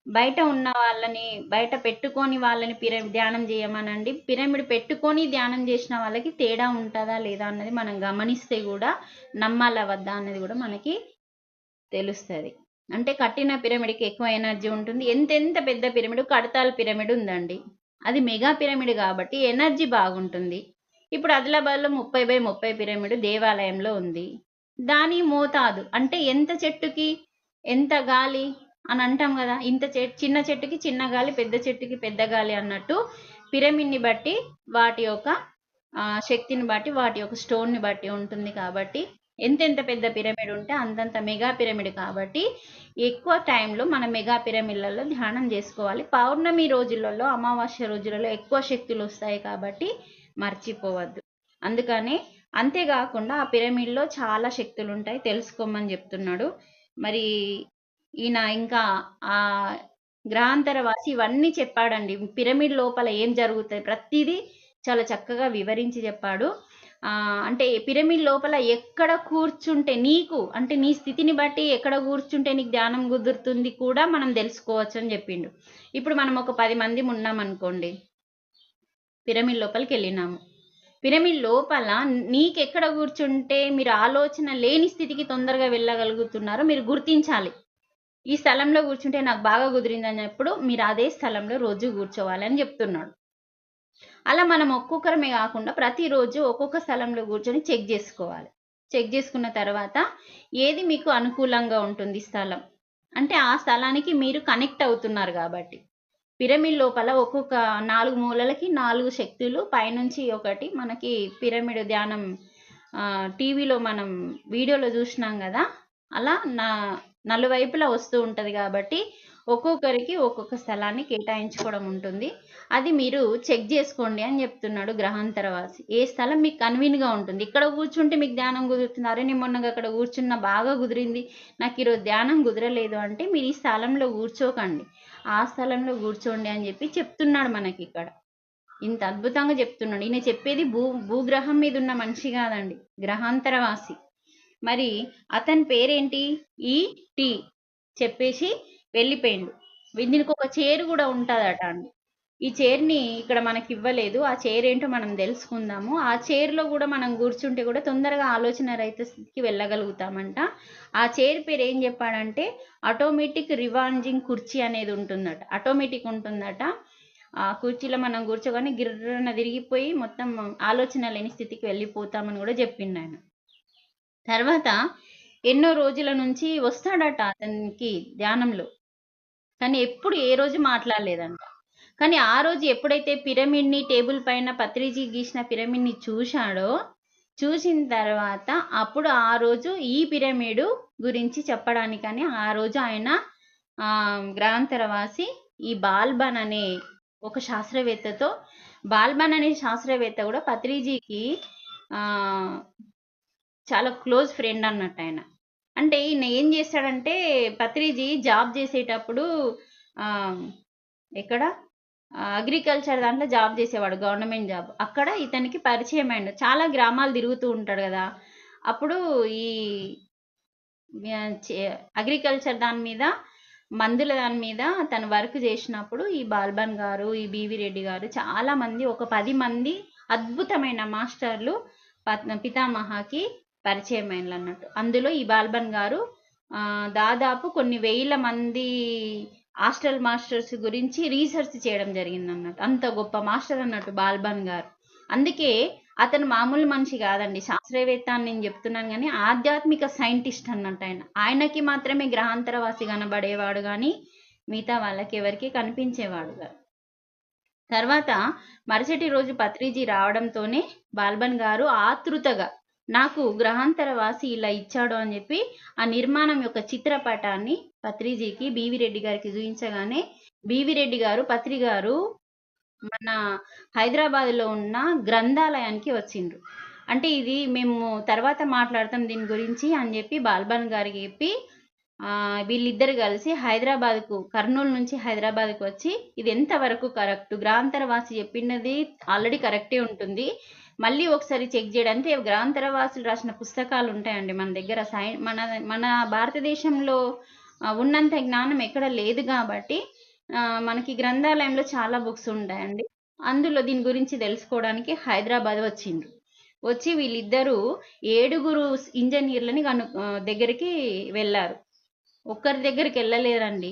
బయట ఉన్న వాళ్ళని, బయట పెట్టుకొని వాళ్ళని ధ్యానం చేయమనండి, పిరమిడ్ పెట్టుకొని ధ్యానం చేసిన వాళ్ళకి తేడా ఉంటుందా లేదా అన్నది మనం గమనిస్తే కూడా నమ్మాలా వద్దా అన్నది కూడా మనకి తెలుస్తుంది. అంటే కట్టిన పిరమిడ్కి ఎక్కువ ఎనర్జీ ఉంటుంది. ఎంతెంత పెద్ద పిరమిడ్, కడతాల్ పిరమిడ్ ఉందండి, అది మెగా పిరమిడ్ కాబట్టి ఎనర్జీ బాగుంటుంది. ఇప్పుడు ఆదిలాబాద్లో 30x30 పిరమిడ్ దేవాలయంలో ఉంది. దాని మోతాదు అంటే ఎంత చెట్టుకి ఎంత గాలి అని అంటాం కదా, ఇంత చిన్న చెట్టుకి చిన్న గాలి, పెద్ద చెట్టుకి పెద్ద గాలి అన్నట్టు పిరమిడ్ని బట్టి వాటి యొక్క శక్తిని బట్టి వాటి యొక్క స్టోన్ని బట్టి ఉంటుంది. కాబట్టి ఎంతెంత పెద్ద పిరమిడ్ ఉంటే అంతంత మెగా పిరమిడ్ కాబట్టి ఎక్కువ టైంలో మన మెగా పిరమిడ్లలో ధ్యానం చేసుకోవాలి. పౌర్ణమి రోజులలో, అమావాస్య రోజులలో ఎక్కువ శక్తులు వస్తాయి కాబట్టి మర్చిపోవద్దు. అందుకనే అంతేకాకుండా ఆ పిరమిడ్లో చాలా శక్తులు ఉంటాయి, తెలుసుకోమని చెప్తున్నాడు. మరి ఈయన ఇంకా ఆ గ్రహాంతరవాసి ఇవన్నీ చెప్పాడండి. పిరమిడ్ లోపల ఏం జరుగుతుంది ప్రతిదీ చాలా చక్కగా వివరించి చెప్పాడు. అంటే పిరమిడ్ లోపల ఎక్కడ కూర్చుంటే నీకు, అంటే నీ స్థితిని బట్టి ఎక్కడ కూర్చుంటే నీకు ధ్యానం కుదురుతుంది కూడా మనం తెలుసుకోవచ్చు అని చెప్పిండు. ఇప్పుడు మనం ఒక 10 మంది ఉన్నామనుకోండి, పిరమిడ్ లోపలికి వెళ్ళినాము. పిరమిడ్ లోపల నీకెక్కడ కూర్చుంటే మీరు ఆలోచన లేని స్థితికి తొందరగా వెళ్ళగలుగుతున్నారో మీరు గుర్తించాలి. ఈ స్థలంలో కూర్చుంటే నాకు బాగా కుదిరింది అన్నప్పుడు మీరు అదే స్థలంలో రోజు కూర్చోవాలని చెప్తున్నాడు. అలా మనం ఒక్కొక్కరమే కాకుండా ప్రతిరోజు ఒక్కొక్క స్థలంలో కూర్చొని చెక్ చేసుకోవాలి. చెక్ చేసుకున్న తర్వాత ఏది మీకు అనుకూలంగా ఉంటుంది స్థలం, అంటే ఆ స్థలానికి మీరు కనెక్ట్ అవుతున్నారు కాబట్టి. పిరమిడ్ లోపల ఒక్కొక్క 4 మూలలకి 4 శక్తులు, పైనుంచి ఒకటి మనకి పిరమిడ్ ధ్యానం టీవీలో మనం వీడియోలో చూసినాం కదా, అలా నలువైపులా వస్తూ ఉంటుంది కాబట్టి ఒక్కొక్కరికి ఒక్కొక్క స్థలాన్ని కేటాయించుకోవడం ఉంటుంది. అది మీరు చెక్ చేసుకోండి అని చెప్తున్నాడు గ్రహాంతరవాసి. ఏ స్థలం మీకు కన్వీన్గా ఉంటుంది, ఇక్కడ కూర్చుంటే మీకు ధ్యానం కుదురుతుంది, అరే నేను మొన్న అక్కడ కూర్చున్న బాగా కుదిరింది, నాకు ఈరోజు ధ్యానం కుదరలేదు అంటే మీరు ఈ స్థలంలో కూర్చోకండి, ఆ స్థలంలో కూర్చోండి అని చెప్పి చెప్తున్నాడు మనకి ఇక్కడ. ఇంత అద్భుతంగా చెప్తున్నాడు. ఈయన చెప్పేది భూగ్రహం మీద ఉన్న మనిషి కాదండి, గ్రహాంతరవాసి. మరి అతని పేరేంటి, టీ చెప్పేసి వెళ్ళిపోయిండు. దీనికి ఒక చైర్ కూడా ఉంటుందట అండి. ఈ చైర్ని ఇక్కడ మనకి ఇవ్వలేదు, ఆ చైర్ ఏంటో మనం తెలుసుకుందాము. ఆ చైర్లో కూడా మనం కూర్చుంటే కూడా తొందరగా ఆలోచన రహిత స్థితికి వెళ్ళగలుగుతామంట. ఆ చైర్ పేరు ఏం చెప్పాడంటే ఆటోమేటిక్ రివాంజింగ్ కుర్చీ అనేది ఉంటుందట, ఆటోమేటిక్ ఉంటుందట. ఆ కుర్చీలో మనం కూర్చోగానే గిర్రన తిరిగిపోయి మొత్తం ఆలోచన లేని స్థితికి వెళ్ళిపోతామని కూడా చెప్పిండు ఆయన. తర్వాత ఎన్నో రోజుల నుంచి వస్తాడట అతనికి ధ్యానంలో, కానీ ఎప్పుడు ఏ రోజు మాట్లాడలేదంట. కానీ ఆ రోజు ఎప్పుడైతే పిరమిడ్ని టేబుల్ పైన పత్రిజీ గీసిన పిరమిడ్ని చూశాడో, చూసిన తర్వాత అప్పుడు ఆ రోజు ఈ పిరమిడ్ గురించి చెప్పడానికని ఆ రోజు ఆయన గ్రహాంతరవాసి ఈ బాల్బన్ అనే ఒక శాస్త్రవేత్తతో, బాల్బన్ అనే శాస్త్రవేత్త కూడా పత్రిజీకి చాలా క్లోజ్ ఫ్రెండ్ అన్నట్టు ఆయన. అంటే ఈయన ఏం చేస్తాడంటే, పత్రిజీ జాబ్ చేసేటప్పుడు ఎక్కడ అగ్రికల్చర్ దాంట్లో జాబ్ చేసేవాడు, గవర్నమెంట్ జాబ్. అక్కడ ఇతనికి పరిచయం అయిండు. చాలా గ్రామాలు తిరుగుతూ ఉంటాడు కదా. అప్పుడు ఈ అగ్రికల్చర్ దాని మీద, మందుల దాని మీద తను వర్క్ చేసినప్పుడు ఈ బాల్బన్ గారు, ఈ బీవీ రెడ్డి గారు, చాలా మంది, ఒక 10 మంది అద్భుతమైన మాస్టర్లు పితామహకి పరిచయం అయినలు అన్నట్టు. అందులో ఈ బాల్బన్ గారు దాదాపు కొన్ని వేల మంది హాస్టల్ మాస్టర్స్ గురించి రీసెర్చ్ చేయడం జరిగింది అన్నట్టు. అంత గొప్ప మాస్టర్ అన్నట్టు బాల్బన్ గారు. అందుకే అతను మామూలు మనిషి కాదండి, శాస్త్రవేత్త అని నేను చెప్తున్నాను, కానీ ఆధ్యాత్మిక సైంటిస్ట్ అన్నట్టు ఆయన. ఆయనకి మాత్రమే గ్రహాంతరవాసి కనబడేవాడు, కానీ మిగతా వాళ్ళకి ఎవరికి కనిపించేవాడు కాదు. తర్వాత మరుసటి రోజు పత్రిజీ రావడంతోనే బాల్బన్ గారు ఆతృతగా నాకు గ్రహాంతరవాసి ఇలా ఇచ్చాడు అని చెప్పి ఆ నిర్మాణం యొక్క చిత్రపటాన్ని పత్రిజీకి, బీవీ రెడ్డి గారికి చూపించగానే బీవీ రెడ్డి గారు, పత్రి గారు మన హైదరాబాద్లో ఉన్న గ్రంథాలయానికి వచ్చిండ్రు. అంటే ఇది మేము తర్వాత మాట్లాడతాం దీని గురించి అని చెప్పి బాల్బన్ గారికి చెప్పి వీళ్ళిద్దరు కలిసి హైదరాబాద్కు, కర్నూలు నుంచి హైదరాబాద్కు వచ్చి ఇది ఎంతవరకు కరెక్ట్, గ్రహాంతరవాసి చెప్పినది ఆల్రెడీ కరెక్టే ఉంటుంది, మళ్ళీ ఒకసారి చెక్ చేయడానికి గ్రహాంతరవాసులు రాసిన పుస్తకాలు ఉంటాయండి మన దగ్గర. మన భారతదేశంలో ఉన్నంత జ్ఞానం ఎక్కడ లేదు కాబట్టి మనకి గ్రంథాలయంలో చాలా బుక్స్ ఉంటాయండి. అందులో దీని గురించి తెలుసుకోవడానికి హైదరాబాద్ వచ్చిండ్రు. వచ్చి వీళ్ళిద్దరూ 7 ఇంజనీర్లని దగ్గరికి వెళ్ళారు. ఒక్కరి దగ్గరికి వెళ్ళలేరండి.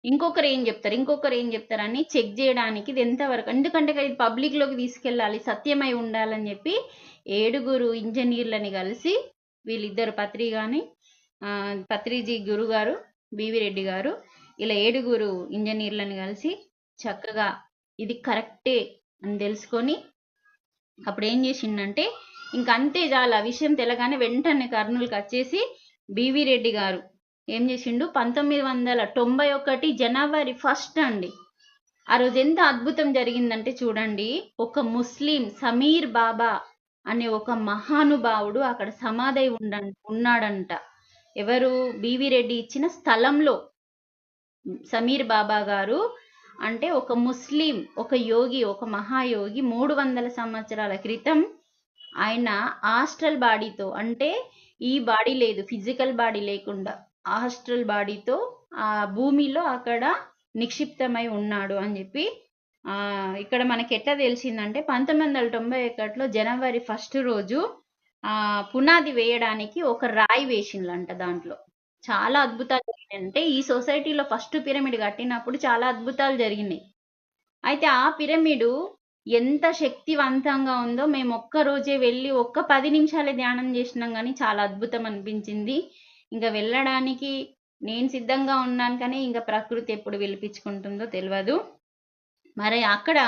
ఇంకొకరు ఏం చెప్తారని చెక్ చేయడానికి ఇది ఎంతవరకు, ఎందుకంటే ఇది పబ్లిక్లోకి తీసుకెళ్ళాలి, సత్యమై ఉండాలని చెప్పి 7 ఇంజనీర్లని కలిసి వీళ్ళిద్దరు పత్రిజీ గురుగారు, బీవీ రెడ్డి గారు, ఇలా 7 ఇంజనీర్లని కలిసి చక్కగా ఇది కరెక్టే అని తెలుసుకొని అప్పుడు ఏం చేసిండంటే, ఇంకంతే చాలు ఆ విషయం తెలగానే వెంటనే కర్నూలుకి వచ్చేసి బీవీ రెడ్డి గారు ఏం చేసిండు, 1991 జనవరి 1 అండి. ఆ రోజు ఎంత అద్భుతం జరిగిందంటే చూడండి, ఒక ముస్లిం సమీర్ బాబా అనే ఒక మహానుభావుడు అక్కడ సమాధి ఉన్నాడంట. ఎవరు? బీవీ రెడ్డి ఇచ్చిన స్థలంలో. సమీర్ బాబా గారు అంటే ఒక ముస్లిం, ఒక యోగి, ఒక మహాయోగి 300 సంవత్సరాల క్రితం ఆయన ఆస్ట్రల్ బాడీతో, అంటే ఈ బాడీ లేదు, ఫిజికల్ బాడీ లేకుండా ఆస్ట్రల్ బాడీతో ఆ భూమిలో అక్కడ నిక్షిప్తమై ఉన్నాడు అని చెప్పి ఇక్కడ మనకి ఎట్లా తెలిసిందంటే 1991లో జనవరి 1 రోజు పునాది వేయడానికి ఒక రాయి వేసిండ్లంట. దాంట్లో చాలా అద్భుతాలు జరిగినాయి. అంటే ఈ సొసైటీలో ఫస్ట్ పిరమిడ్ కట్టినప్పుడు చాలా అద్భుతాలు జరిగినాయి. అయితే ఆ పిరమిడ్ ఎంత శక్తివంతంగా ఉందో మేము ఒక్క రోజే వెళ్ళి ఒక్క 10 నిమిషాలే ధ్యానం చేసినాం, కానీ చాలా అద్భుతం అనిపించింది. ఇంకా వెళ్ళడానికి నేను సిద్ధంగా ఉన్నాను, కానీ ఇంకా ప్రకృతి ఎప్పుడు పిలిపించుకుంటుందో తెలియదు. మరి అక్కడ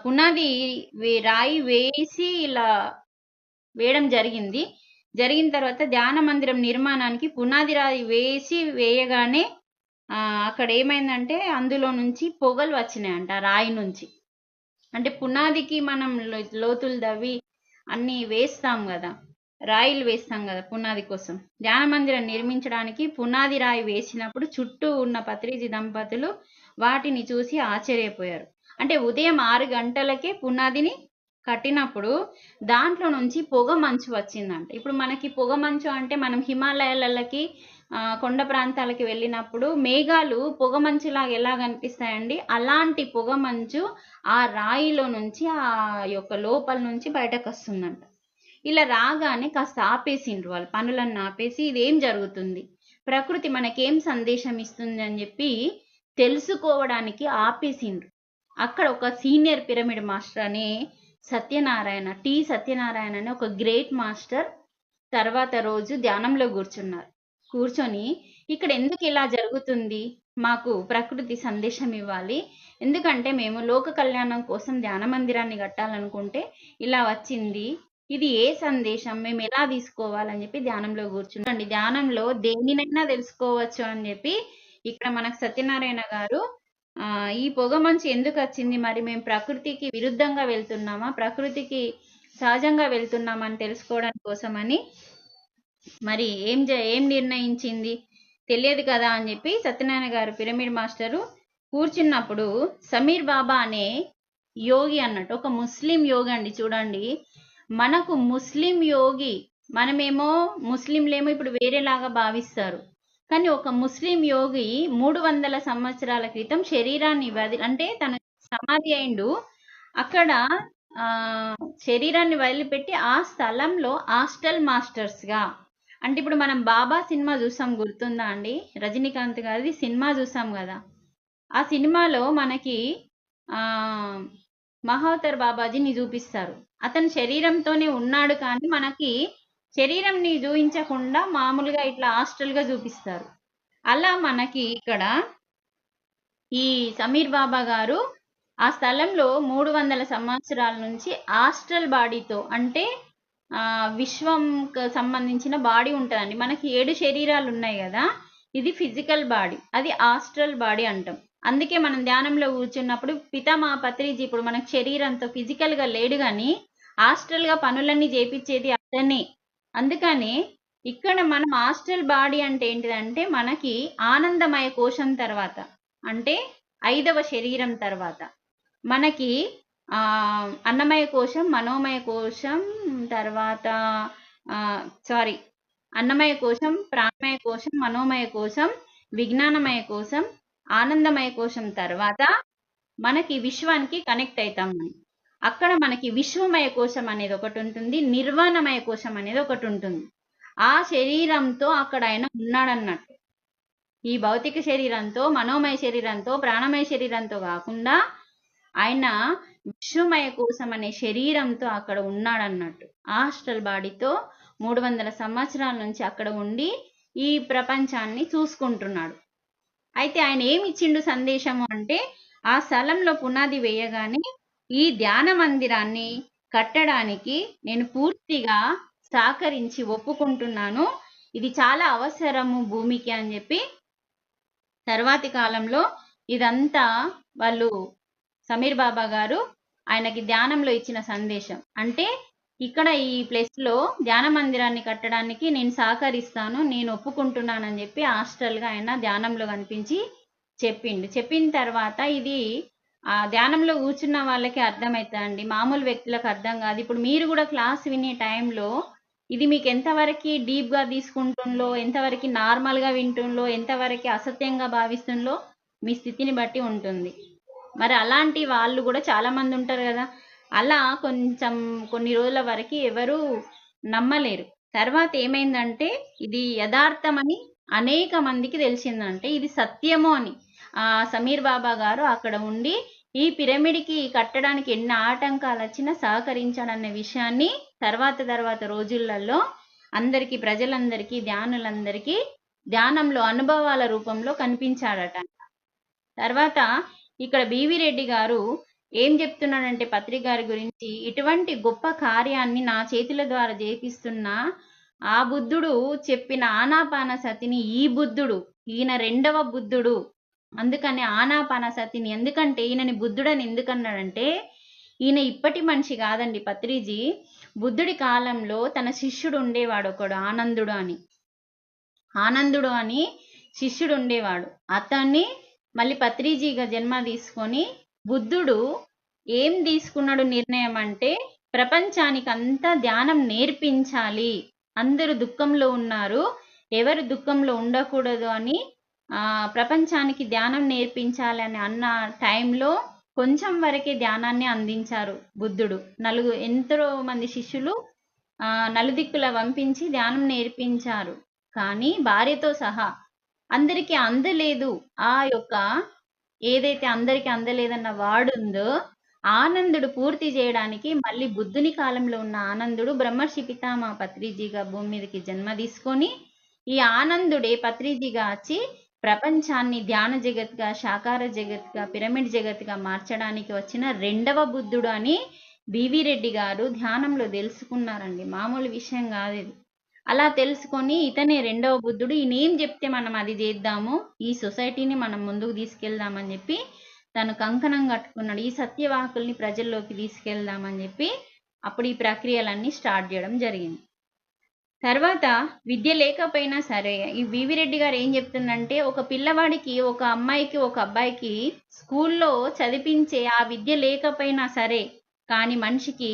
పునాది రాయి వేసి ఇలా వేయడం జరిగింది. జరిగిన తర్వాత ధ్యాన మందిరం నిర్మాణానికి పునాది రాయి వేయగానే అక్కడ ఏమైందంటే అందులో నుంచి పొగలు వచ్చినాయంట రాయి నుంచి. అంటే పునాదికి మనం లోతులు దవ్వి అన్ని వేస్తాం కదా, రాయిలు వేస్తాం కదా పునాది కోసం. ధ్యాన మందిరం నిర్మించడానికి పునాది రాయి వేసినప్పుడు చుట్టూ ఉన్న పత్రిజీ దంపతులు వాటిని చూసి ఆశ్చర్యపోయారు. అంటే ఉదయం 6 గంటలకే పునాదిని కట్టినప్పుడు దాంట్లో నుంచి పొగ మంచు వచ్చిందంట. ఇప్పుడు మనకి పొగ మంచు అంటే మనం హిమాలయాలకి కొండ ప్రాంతాలకి వెళ్ళినప్పుడు మేఘాలు పొగ మంచులాగా ఎలా కనిపిస్తాయండి, అలాంటి పొగ మంచు ఆ రాయిలో నుంచి ఆ యొక్క లోపల నుంచి బయటకు వస్తుందంట. ఇలా రాగానే కాస్త ఆపేసిండ్రు వాళ్ళు పనులన్నీ ఆపేసి, ఇదేం జరుగుతుంది, ప్రకృతి మనకేం సందేశం ఇస్తుంది అని చెప్పి తెలుసుకోవడానికి ఆపేసిండ్రు. అక్కడ ఒక సీనియర్ పిరమిడ్ మాస్టర్ అని సత్యనారాయణ అని ఒక గ్రేట్ మాస్టర్ తర్వాత రోజు ధ్యానంలో కూర్చొని ఇక్కడ ఎందుకు ఇలా జరుగుతుంది, మాకు ప్రకృతి సందేశం ఇవ్వాలి, ఎందుకంటే మేము లోక కళ్యాణం కోసం ధ్యాన మందిరాన్ని కట్టాలనుకుంటే ఇలా వచ్చింది, ఇది ఏ సందేశం, మేము ఎలా తీసుకోవాలని చెప్పి ధ్యానంలో కూర్చుండి. ధ్యానంలో దేనినైనా తెలుసుకోవచ్చు అని చెప్పి ఇక్కడ మనకు సత్యనారాయణ గారు ఈ పొగ మంచు ఎందుకు వచ్చింది, మరి మేము ప్రకృతికి విరుద్ధంగా వెళ్తున్నామా, ప్రకృతికి సహజంగా వెళ్తున్నామా అని తెలుసుకోవడం కోసమని మరి ఏం నిర్ణయించింది తెలియదు కదా అని చెప్పి సత్యనారాయణ గారు పిరమిడ్ మాస్టరు కూర్చున్నప్పుడు సమీర్ బాబా అనే యోగి అన్నట్టు, ఒక ముస్లిం యోగి అండి, చూడండి మనకు ముస్లిం యోగి, మనమేమో ముస్లింలేమో ఇప్పుడు వేరేలాగా భావిస్తారు, కానీ ఒక ముస్లిం యోగి 300 సంవత్సరాల క్రితం శరీరాన్ని అంటే తన సమాధి అయిండు, అక్కడ శరీరాన్ని వదిలిపెట్టి ఆ స్థలంలో హాస్టల్ మాస్టర్స్ గా, అంటే ఇప్పుడు మనం బాబా సినిమా చూసాం, గుర్తుందా అండి, రజనీకాంత్ గారిది సినిమా చూసాం కదా, ఆ సినిమాలో మనకి మహావతార్ బాబాజీని చూపిస్తారు, అతను శరీరంతోనే ఉన్నాడు కానీ మనకి శరీరంని చూపించకుండా మామూలుగా ఇట్లా హాస్టల్ గా చూపిస్తారు. అలా మనకి ఇక్కడ ఈ సమీర్ బాబా గారు ఆ స్థలంలో 300 సంవత్సరాల నుంచి హాస్టల్ బాడీతో, అంటే విశ్వం సంబంధించిన బాడీ ఉంటుందండి, మనకి 7 శరీరాలు ఉన్నాయి కదా, ఇది ఫిజికల్ బాడీ, అది హాస్టల్ బాడీ అంటాం. అందుకే మనం ధ్యానంలో కూర్చున్నప్పుడు పితామా పత్రిజీ ఇప్పుడు మనకు శరీరంతో ఫిజికల్ గా లేడు కానీ హాస్టల్ గా పనులన్నీ చేపించేది అతనే. అందుకని ఇక్కడ మనం హాస్టల్ బాడీ అంటే ఏంటిదంటే మనకి ఆనందమయ కోశం తర్వాత, అంటే 5వ శరీరం తర్వాత మనకి అన్నమయ కోశం, మనోమయ కోశం, తర్వాత అన్నమయ కోశం, ప్రాణమయ కోశం, మనోమయ కోశం, విజ్ఞానమయ కోశం, ఆనందమయ కోశం తర్వాత మనకి విశ్వానికి కనెక్ట్ అవుతాం. అక్కడ మనకి విశ్వమయ కోశం అనేది ఒకటి ఉంటుంది, నిర్వాణమయ కోశం అనేది ఒకటి ఉంటుంది. ఆ శరీరంతో అక్కడ ఆయన ఉన్నాడన్నట్టు, ఈ భౌతిక శరీరంతో, మనోమయ శరీరంతో, ప్రాణమయ శరీరంతో కాకుండా ఆయన విశ్వమయ కోశం అనే శరీరంతో అక్కడ ఉన్నాడన్నట్టు. హాస్టల్ బాడీతో 300 సంవత్సరాల నుంచి అక్కడ ఉండి ఈ ప్రపంచాన్ని చూసుకుంటున్నాడు. అయితే ఆయన ఏమి ఇచ్చిండు సందేశము అంటే, ఆ స్థలంలో పునాది వేయగానే ఈ ధ్యాన మందిరాన్ని కట్టడానికి నేను పూర్తిగా సహకరించి ఒప్పుకుంటున్నాను, ఇది చాలా అవసరము భూమికి అని చెప్పి తర్వాతి కాలంలో ఇదంతా వాళ్ళు సమీర్ బాబా గారు ఆయనకి ధ్యానంలో ఇచ్చిన సందేశం. అంటే ఇక్కడ ఈ ప్లేస్ లో ధ్యాన మందిరాన్ని కట్టడానికి నేను సహకరిస్తాను, నేను ఒప్పుకుంటున్నానని చెప్పి హాస్టల్గా ఆయన ధ్యానంలో కనిపించి చెప్పిన తర్వాత ఇది ఆ ధ్యానంలో కూర్చున్న వాళ్ళకి అర్థమవుతుందండి, మామూలు వ్యక్తులకు అర్థం కాదు. ఇప్పుడు మీరు కూడా క్లాస్ వినే టైంలో ఇది మీకు ఎంతవరకు డీప్గా తీసుకుంటుందో, ఎంతవరకు నార్మల్గా వింటుందో, ఎంతవరకు అసత్యంగా భావిస్తుందో మీ స్థితిని బట్టి ఉంటుంది. మరి అలాంటి వాళ్ళు కూడా చాలా మంది ఉంటారు కదా, అలా కొన్ని రోజుల వరకు ఎవరు నమ్మలేరు. తర్వాత ఏమైందంటే ఇది యథార్థమని అనేక మందికి తెలిసిందంటే ఇది సత్యము అని సమీర్ బాబా గారు అక్కడ ఉండి ఈ పిరమిడ్కి కట్టడానికి ఎన్ని ఆటంకాలు వచ్చినా సహకరించాడన్న విషయాన్ని తర్వాత రోజులలో అందరికీ, ప్రజలందరికీ, ధ్యానులందరికీ ధ్యానంలో అనుభవాల రూపంలో కనిపించాడట. తర్వాత ఇక్కడ బివి రెడ్డి గారు ఏం చెప్తున్నాడంటే పత్రిక గారి గురించి, ఇటువంటి గొప్ప కార్యాన్ని నా చేతుల ద్వారా చేపిస్తున్న ఆ బుద్ధుడు చెప్పిన ఆనాపాన సతిని ఈ బుద్ధుడు, ఈయన 2వ బుద్ధుడు, అందుకని ఆనాపాన సతిని, ఎందుకంటే ఈయనని బుద్ధుడని ఎందుకన్నాడంటే ఈయన ఇప్పటి మనిషి కాదండి. పత్రిజీ బుద్ధుడి కాలంలో తన శిష్యుడు ఉండేవాడు ఒకడు, ఆనందుడు అని శిష్యుడు ఉండేవాడు. అతన్ని మళ్ళీ పత్రిజీగా జన్మ తీసుకొని బుద్ధుడు ఏం తీసుకున్నాడు నిర్ణయం అంటే, ప్రపంచానికి అంతా ధ్యానం నేర్పించాలి, అందరూ దుఃఖంలో ఉన్నారు, ఎవరు దుఃఖంలో ఉండకూడదు అని ప్రపంచానికి ధ్యానం నేర్పించాలి అని అన్న టైంలో కొంచెం వరకే ధ్యానాన్ని అందించారు బుద్ధుడు. ఎంతో మంది శిష్యులు నలుదిక్కుల పంపించి ధ్యానం నేర్పించారు, కానీ భార్యతో సహా అందరికీ అందలేదు ఆ యొక్క ఏదైతే అందరికి అందలేదన్న వాడుందో ఆనందుడు పూర్తి చేయడానికి మళ్ళీ బుద్ధుని కాలంలో ఉన్న ఆనందుడు బ్రహ్మర్షి పితామహ పత్రిజీగా భూమి మీదకి జన్మ తీసుకొని ఈ ఆనందుడే పత్రిజీగా వచ్చి ప్రపంచాన్ని ధ్యాన జగత్గా, సాకార జగత్గా, పిరమిడ్ జగత్గా మార్చడానికి వచ్చిన రెండవ బుద్ధుడు అని బివి రెడ్డి గారు ధ్యానంలో తెలుసుకున్నారండి. మామూలు విషయం కాదు ఇది. అలా తెలుసుకొని ఇతనే రెండవ బుద్ధుడు, ఈయన ఏం చెప్తే మనం అది చేద్దాము, ఈ సొసైటీని మనం ముందుకు తీసుకెళ్దామని చెప్పి తను కంకణం కట్టుకున్నాడు. ఈ సత్యవాకుల్ని ప్రజల్లోకి తీసుకెళ్దామని చెప్పి అప్పుడు ఈ ప్రక్రియలన్నీ స్టార్ట్ చేయడం జరిగింది. తర్వాత విద్య లేకపోయినా సరే ఈ వివి రెడ్డి గారు ఏం చెప్తుందంటే, ఒక పిల్లవాడికి, ఒక అమ్మాయికి, ఒక అబ్బాయికి స్కూల్లో చదివించే ఆ విద్య లేకపోయినా సరే కానీ మనిషికి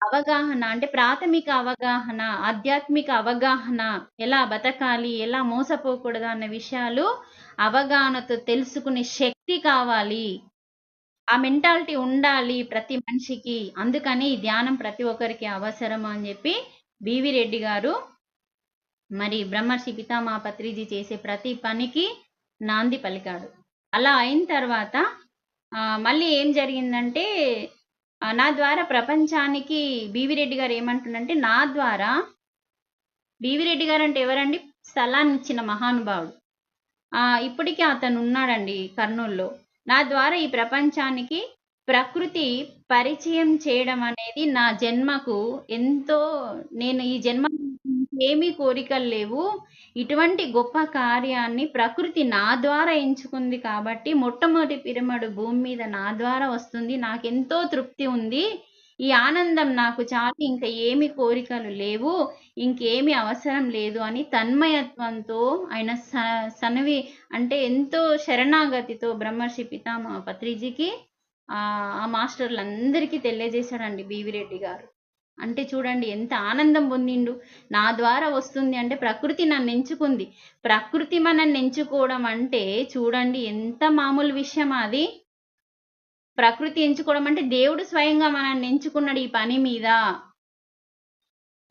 అవగాహన అంటే ప్రాథమిక అవగాహన, ఆధ్యాత్మిక అవగాహన, ఎలా బతకాలి, ఎలా మోసపోకూడదు అన్న విషయాలు అవగాహనతో తెలుసుకునే శక్తి కావాలి. ఆ మెంటాలిటీ ఉండాలి ప్రతి మనిషికి. అందుకని ఈ ధ్యానం ప్రతి ఒక్కరికి అవసరం అని చెప్పి బివి రెడ్డి గారు మరి బ్రహ్మర్షి పితామహ పత్రిజీ చేసే ప్రతి పనికి నాంది పలికాడు. అలా అయిన తర్వాత మళ్ళీ ఏం జరిగిందంటే, నా ద్వారా ప్రపంచానికి బివి రెడ్డి గారు ఏమంటుండంటే, నా ద్వారా బివి రెడ్డి గారు అంటే ఎవరండి? స్థలాన్ని ఇచ్చిన మహానుభావుడు. ఇప్పటికీ అతను ఉన్నాడండి కర్నూలులో. నా ద్వారా ఈ ప్రపంచానికి ప్రకృతి పరిచయం చేయడం అనేది నా జన్మకు ఎంతో, నేను ఈ జన్మ ఏమీ కోరికలు లేవు, ఇటువంటి గొప్ప కార్యాన్ని ప్రకృతి నా ద్వారా ఎంచుకుంది కాబట్టి మొట్టమొదటి పిరమిడ్ భూమి మీద నా ద్వారా వస్తుంది, నాకెంతో తృప్తి ఉంది, ఈ ఆనందం నాకు చాలు, ఇంకా ఏమి కోరికలు లేవు, ఇంకేమి అవసరం లేదు అని తన్మయత్వంతో ఆయన సనవి అంటే ఎంతో శరణాగతితో బ్రహ్మర్షి పితామహ పత్రిజీకి ఆ మాస్టర్లందరికీ తెలియజేశాడండి బివి రెడ్డి గారు. అంటే చూడండి ఎంత ఆనందం పొందిండు. నా ద్వారా వస్తుంది అంటే ప్రకృతి నన్ను ఎంచుకుంది. ప్రకృతి మనల్ని ఎంచుకోవడం అంటే చూడండి ఎంత మామూలు విషయం అది. ప్రకృతి ఎంచుకోవడం అంటే దేవుడు స్వయంగా మనల్ని ఎంచుకున్నాడు ఈ పని మీద.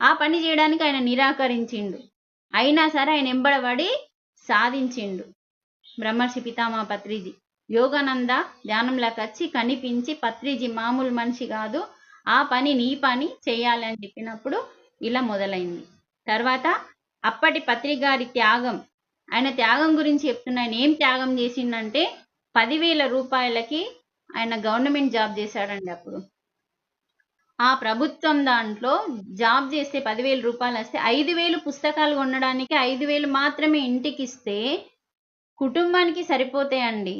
ఆ పని చేయడానికి ఆయన నిరాకరించిండు, అయినా సరే ఆయన ఎంబడబడి సాధించిండు బ్రహ్మర్షి పితామహ పత్రిజీ. యోగానంద ధ్యానంలోకి వచ్చి కనిపించి, పత్రిజీ మామూలు మనిషి కాదు, ఆ పని నీ పని చేయాలి అని చెప్పినప్పుడు ఇలా మొదలైంది. తర్వాత అప్పటి పత్రిగారి త్యాగం, ఆయన త్యాగం గురించి చెప్తున్నా. ఆయన ఏం త్యాగం చేసిండంటే 10,000 రూపాయలకి ఆయన గవర్నమెంట్ జాబ్ చేశాడండి. అప్పుడు ఆ ప్రభుత్వం దాంట్లో జాబ్ చేస్తే 10,000 రూపాయలు వస్తే 5,000 పుస్తకాలు కొనడానికి 5,000 మాత్రమే ఇంటికి ఇస్తే కుటుంబానికి సరిపోతాయండి.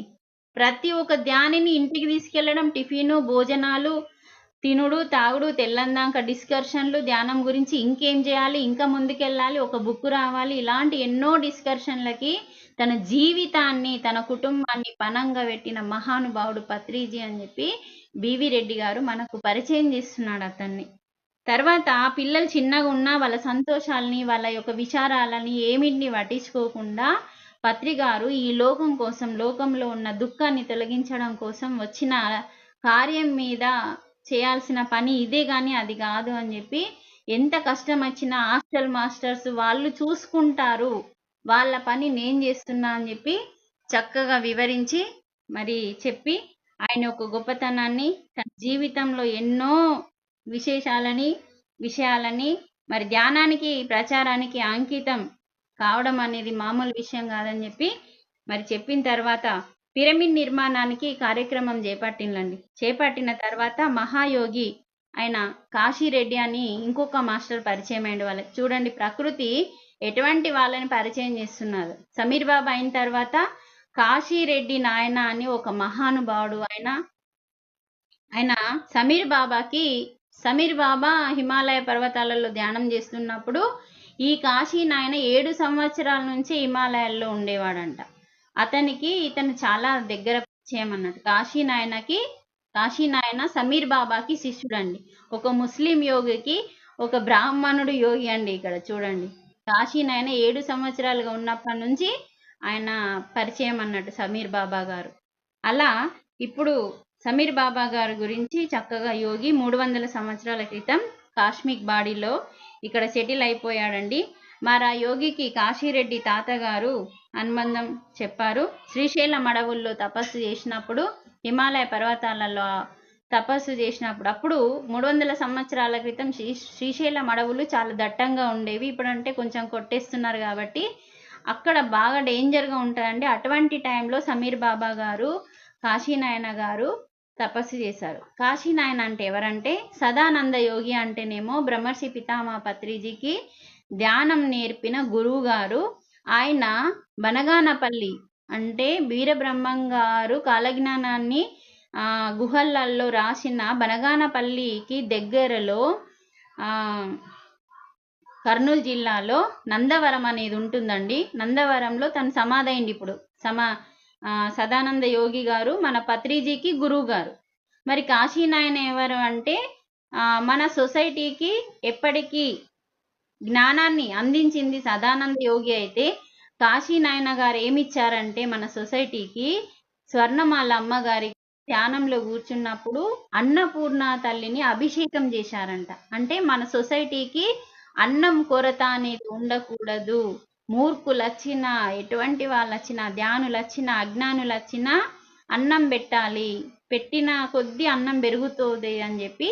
ప్రతి ఒక్క ధ్యానిని ఇంటికి తీసుకెళ్లడం, టిఫిను, భోజనాలు, తినుడు, తాగుడు, తెల్లందాక డిస్కషన్లు, ధ్యానం గురించి ఇంకేం చేయాలి, ఇంకా ముందుకెళ్ళాలి, ఒక బుక్ రావాలి, ఇలాంటి ఎన్నో డిస్కషన్లకి తన జీవితాన్ని, తన కుటుంబాన్ని పనంగా పెట్టిన మహానుభావుడు పత్రిజీ అని చెప్పి బివి రెడ్డి గారు మనకు పరిచయం చేస్తున్నాడు అతన్ని. తర్వాత పిల్లలు చిన్నగా ఉన్నా వాళ్ళ సంతోషాలని, వాళ్ళ యొక్క విచారాలని ఏమిటిని పట్టించుకోకుండా పత్రిగారు ఈ లోకం కోసం, లోకంలో ఉన్న దుఃఖాన్ని తొలగించడం కోసం వచ్చిన కార్యం మీద చేయాల్సిన పని ఇదే కానీ అది కాదు అని చెప్పి, ఎంత కష్టం వచ్చినా హాస్టల్ మాస్టర్స్ వాళ్ళు చూసుకుంటారు, వాళ్ళ పని నేను చేస్తున్నా అని చెప్పి చక్కగా వివరించి మరి చెప్పి ఆయన ఒక గొప్పతనాన్ని, తన జీవితంలో ఎన్నో విషయాలని మరి ధ్యానానికి, ప్రచారానికి అంకితం కావడం అనేది మామూలు విషయం కాదని చెప్పి మరి చెప్పిన తర్వాత పిరమిడ్ నిర్మాణానికి కార్యక్రమం చేపట్టిన తర్వాత మహాయోగి ఆయన కాశీరెడ్డి అని ఇంకొక మాస్టర్ పరిచయం అయ్యిండు వాళ్ళకి. చూడండి ప్రకృతి ఎటువంటి వాళ్ళని పరిచయం చేస్తున్నారు. సమీర్ బాబా అయిన తర్వాత కాశీరెడ్డి నాయన అని ఒక మహానుభావుడు. ఆయన సమీర్ బాబా హిమాలయ పర్వతాలలో ధ్యానం చేస్తున్నప్పుడు ఈ కాశీ నాయన 7 సంవత్సరాల నుంచి హిమాలయాల్లో ఉండేవాడంట. ఇతను చాలా దగ్గర పరిచయం అన్నట్టు. కాశీ నాయన సమీర్ బాబాకి శిష్యుడండి. ఒక ముస్లిం యోగికి ఒక బ్రాహ్మణుడు యోగి అండి. ఇక్కడ చూడండి కాశీ నాయన 7 సంవత్సరాలుగా ఉన్నప్పటి నుంచి ఆయన పరిచయం అన్నట్టు సమీర్ బాబా గారు. అలా ఇప్పుడు సమీర్ బాబా గారి గురించి చక్కగా యోగి 300 సంవత్సరాల క్రితం కాస్మిక్ బాడీలో ఇక్కడ సెటిల్ అయిపోయాడండి. మరి ఆ యోగికి కాశీరెడ్డి తాతగారు అనుబంధం చెప్పారు. శ్రీశైలం అడవుల్లో తపస్సు చేసినప్పుడు, హిమాలయ పర్వతాలలో తపస్సు చేసినప్పుడు, అప్పుడు 300 సంవత్సరాల క్రితం శ్రీశైలం అడవులు చాలా దట్టంగా ఉండేవి. ఇప్పుడంటే కొంచెం కొట్టేస్తున్నారు కాబట్టి అక్కడ బాగా డేంజర్గా ఉంటుందండి. అటువంటి టైంలో సమీర్ బాబా గారు, కాశీనాయన గారు తపస్సు చేశారు. కాశీనాయన అంటే ఎవరంటే సదానంద యోగి అంటేనేమో బ్రహ్మర్షి పితామహ పత్రిజీకి ధ్యానం నేర్పిన గురువు గారు. ఆయన బనగానపల్లి అంటే వీరబ్రహ్మం గారు కాలజ్ఞానాన్ని గుహలలో రాసిన బనగానపల్లికి దగ్గరలో కర్నూలు జిల్లాలో నందవరం అనేది ఉంటుందండి. నందవరంలో తను సమాధైంది. ఇప్పుడు సదానంద యోగి గారు మన పత్రిజీకి గురువు గారు. మరి కాశీనాయన ఎవరు అంటే మన సొసైటీకి ఎప్పటికీ జ్ఞానాన్ని అందించింది సదానంద యోగి అయితే, కాశీనాయన గారు ఏమిచ్చారంటే మన సొసైటీకి స్వర్ణమాల అమ్మగారికి ధ్యానంలో కూర్చున్నప్పుడు అన్నపూర్ణ తల్లిని అభిషేకం చేశారంట. అంటే మన సొసైటీకి అన్నం కొరత అనేది ఉండకూడదు. మూర్ఖులు వచ్చినా, ఎటువంటి వాళ్ళు వచ్చినా, ధ్యానులు వచ్చినా, అజ్ఞానులు వచ్చినా అన్నం పెట్టాలి, పెట్టిన కొద్దీ అన్నం పెరుగుతుంది అని చెప్పి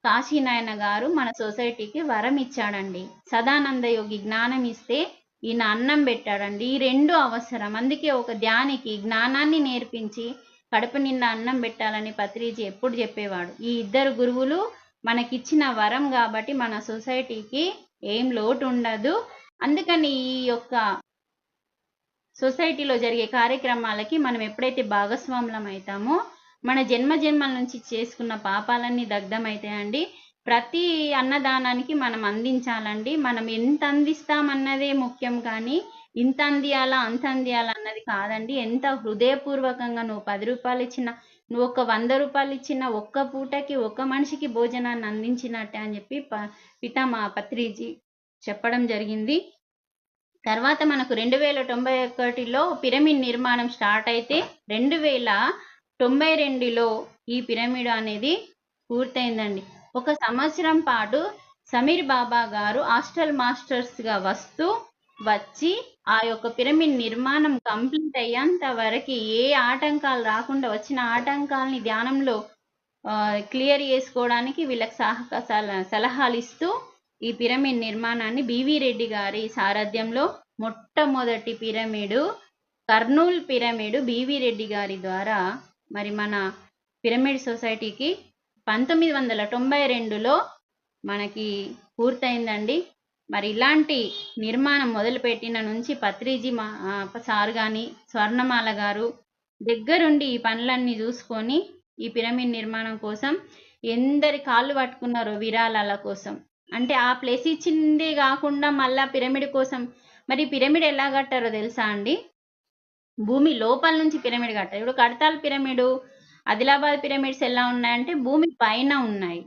కాశీనాయన గారు మన సొసైటీకి వరం ఇచ్చాడండి. సదానంద యోగి జ్ఞానం ఇస్తే ఈయన అన్నం పెట్టాడండి. ఈ రెండు అవసరం. అందుకే ఒక ధ్యానికి జ్ఞానాన్ని నేర్పించి కడుపు నిండా అన్నం పెట్టాలని పత్రిజీ ఎప్పుడు చెప్పేవాడు. ఈ ఇద్దరు గురువులు మనకిచ్చిన వరం కాబట్టి మన సొసైటీకి ఏం లోటు ఉండదు. అందుకని ఈ యొక్క సొసైటీలో జరిగే కార్యక్రమాలకి మనం ఎప్పుడైతే భాగస్వాములం అవుతామో మన జన్మల నుంచి చేసుకున్న పాపాలన్నీ దగ్ధమవుతాయండి. ప్రతి అన్నదానానికి మనం అందించాలండి. మనం ఎంత అందిస్తామన్నదే ముఖ్యం, కానీ ఇంత అందియాలా అంత అందియాలా అన్నది కాదండి. ఎంత హృదయపూర్వకంగా నువ్వు 10 రూపాయలు ఇచ్చినా, నువ్వు ఒక 100 రూపాయలు ఇచ్చినా, ఒక్క పూటకి ఒక మనిషికి భోజనాన్ని అందించినట్టే అని చెప్పి పితామహ పత్రిజీ చెప్పడం జరిగింది. తర్వాత మనకు 2091లో పిరమిడ్ నిర్మాణం స్టార్ట్ అయితే 2092లో ఈ పిరమిడ్ అనేది పూర్తయిందండి. ఒక సంవత్సరం పాటు సమీర్ బాబా గారు హాస్టల్ మాస్టర్స్గా వచ్చి ఆ యొక్క పిరమిడ్ నిర్మాణం కంప్లీట్ అయ్యేంత వరకు ఏ ఆటంకాలు రాకుండా, వచ్చిన ఆటంకాలని ధ్యానంలో క్లియర్ చేసుకోవడానికి వీళ్ళకి సలహాలు ఇస్తూ ఈ పిరమిడ్ నిర్మాణాన్ని బివి రెడ్డి గారి సారథ్యంలో మొట్టమొదటి pyramid Kurnool pyramid BV Reddy గారి ద్వారా మరి మన పిరమిడ్ సొసైటీకి 1992లో మనకి పూర్తయిందండి. మరి ఇలాంటి నిర్మాణం మొదలుపెట్టిన నుంచి పత్రిజీ సార్ కానీ స్వర్ణమాల గారు దగ్గరుండి ఈ పనులన్నీ చూసుకొని ఈ పిరమిడ్ నిర్మాణం కోసం ఎందరి కాళ్ళు పట్టుకున్నారో విరాళాల కోసం. అంటే ఆ ప్లేస్ ఇచ్చిందే కాకుండా మళ్ళా పిరమిడ్ కోసం, మరి పిరమిడ్ ఎలా కట్టారో తెలుసా అండి? భూమి లోపల నుంచి పిరమిడ్ కట్టారు. ఇప్పుడు కడతాల్ పిరమిడ్, ఆదిలాబాద్ పిరమిడ్స్ ఎలా ఉన్నాయంటే భూమి పైన ఉన్నాయి,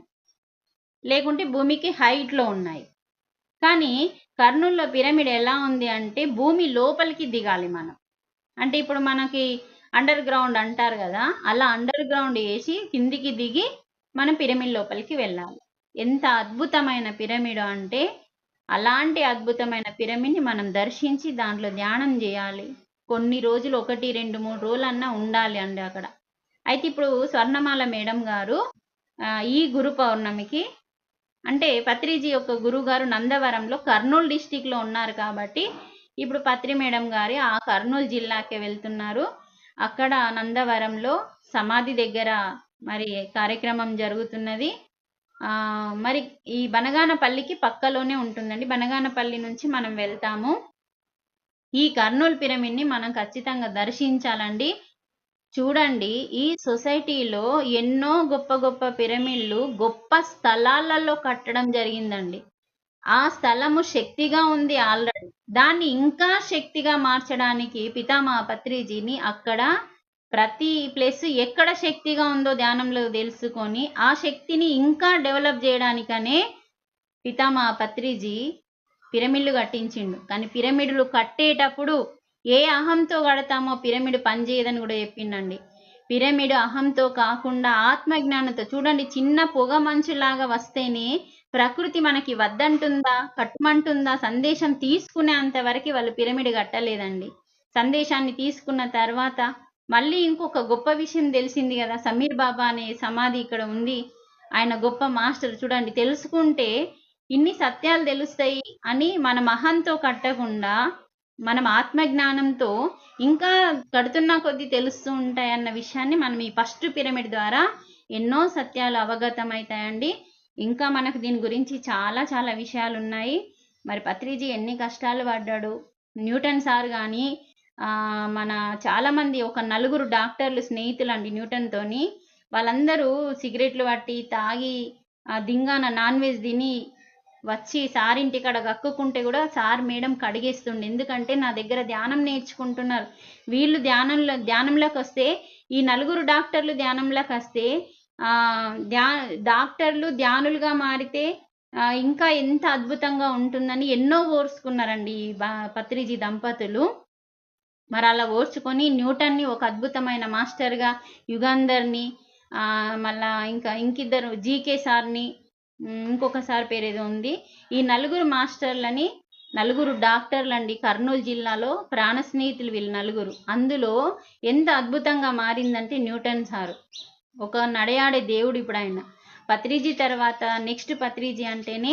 లేకుంటే భూమికి హైట్లో ఉన్నాయి. కానీ కర్నూలులో పిరమిడ్ ఎలా ఉంది అంటే భూమి లోపలికి దిగాలి మనం. అంటే ఇప్పుడు మనకి అండర్ గ్రౌండ్ అంటారు కదా, అలా అండర్ గ్రౌండ్ వేసి కిందికి దిగి మనం పిరమిడ్ లోపలికి వెళ్ళాలి. ఎంత అద్భుతమైన పిరమిడ్ అంటే అలాంటి అద్భుతమైన పిరమిడ్ని మనం దర్శించి దాంట్లో ధ్యానం చేయాలి. కొన్ని రోజులు 1, 2, 3 రోజులన్నా ఉండాలి అండి అక్కడ. అయితే ఇప్పుడు స్వర్ణమాల మేడం గారు ఈ గురు పౌర్ణమికి అంటే పత్రిజీ యొక్క గురువు గారు నందవరంలో కర్నూలు డిస్టిక్లో ఉన్నారు కాబట్టి ఇప్పుడు పత్రి మేడం గారి ఆ కర్నూలు జిల్లాకి వెళ్తున్నారు. అక్కడ నందవరంలో సమాధి దగ్గర మరి కార్యక్రమం జరుగుతున్నది. మరి ఈ బనగానపల్లికి పక్కలోనే ఉంటుందండి. బనగానపల్లి నుంచి మనం వెళ్తాము. ఈ కర్నూలు పిరమిడ్ని మనం ఖచ్చితంగా దర్శించాలండి. చూడండి, ఈ సొసైటీలో ఎన్నో గొప్ప గొప్ప పిరమిడ్లు గొప్ప స్థలాలలో కట్టడం జరిగిందండి. ఆ స్థలము శక్తిగా ఉంది ఆల్రెడీ. దాన్ని ఇంకా శక్తిగా మార్చడానికి పితామహ పత్రిజీని అక్కడ ప్రతి ప్లేస్ ఎక్కడ శక్తిగా ఉందో ధ్యానంలో తెలుసుకొని ఆ శక్తిని ఇంకా డెవలప్ చేయడానికనే పితామహ పత్రిజీ పిరమిడ్లు కట్టించిండు. కానీ పిరమిడ్లు కట్టేటప్పుడు ఏ అహంతో కడతామో పిరమిడ్ పనిచేయదని కూడా చెప్పిండండి. పిరమిడ్ అహంతో కాకుండా ఆత్మజ్ఞానంతో. చూడండి, చిన్న పొగ మంచులాగా వస్తేనే ప్రకృతి మనకి వద్దంటుందా, కట్టమంటుందా, సందేశం తీసుకునేంత వరకు వాళ్ళు పిరమిడ్ కట్టలేదండి. సందేశాన్ని తీసుకున్న తర్వాత మళ్ళీ ఇంకొక గొప్ప విషయం తెలిసింది కదా, సమీర్ బాబా అనే సమాధి ఇక్కడ ఉంది. ఆయన గొప్ప మాస్టర్ చూడండి. తెలుసుకుంటే ఇన్ని సత్యాలు తెలుస్తాయి అని మన మహంతో కట్టకుండా మనం ఆత్మజ్ఞానంతో ఇంకా కడుతున్న కొద్దీ తెలుస్తూ ఉంటాయి అన్న విషయాన్ని మనం ఈ ఫస్ట్ పిరమిడ్ ద్వారా ఎన్నో సత్యాలు అవగతం అవుతాయండి. ఇంకా మనకు దీని గురించి చాలా చాలా విషయాలు ఉన్నాయి. మరి పత్రిజీ ఎన్ని కష్టాలు పడ్డాడు. న్యూటన్ సార్ కానీ మన చాలామంది ఒక నలుగురు డాక్టర్లు స్నేహితులు అండి న్యూటన్తోని. వాళ్ళందరూ సిగరెట్లు పట్టి తాగి దింగాన నాన్ వెజ్ తిని వచ్చి సార్ ఇంటికాడ కక్కుకుంటే కూడా సార్ మేడం కడిగేస్తుండే. ఎందుకంటే నా దగ్గర ధ్యానం నేర్చుకుంటున్నారు. వీళ్ళు ధ్యానంలోకి వస్తే, ఈ నలుగురు డాక్టర్లు ధ్యానంలోకి వస్తే డాక్టర్లు ధ్యానులుగా మారితే ఇంకా ఎంత అద్భుతంగా ఉంటుందని ఎన్నో ఓర్చుకున్నారండి ఈ పత్రిజీ దంపతులు. మరి అలా ఓర్చుకొని న్యూటన్ని ఒక అద్భుతమైన మాస్టర్గా, యుగంధర్ని, మళ్ళా ఇంకిద్దరు జీకే సార్ని, ఇంకొక సార్ పేరు ఏదో ఉంది. ఈ నలుగురు మాస్టర్లని, నలుగురు డాక్టర్లండి కర్నూలు జిల్లాలో ప్రాణ స్నేహితులు వీళ్ళు నలుగురు. అందులో ఎంత అద్భుతంగా మారిందంటే న్యూటన్ సారు ఒక నడయాడే దేవుడు. ఇప్పుడు ఆయన పత్రిజీ తర్వాత నెక్స్ట్ పత్రిజీ అంటేనే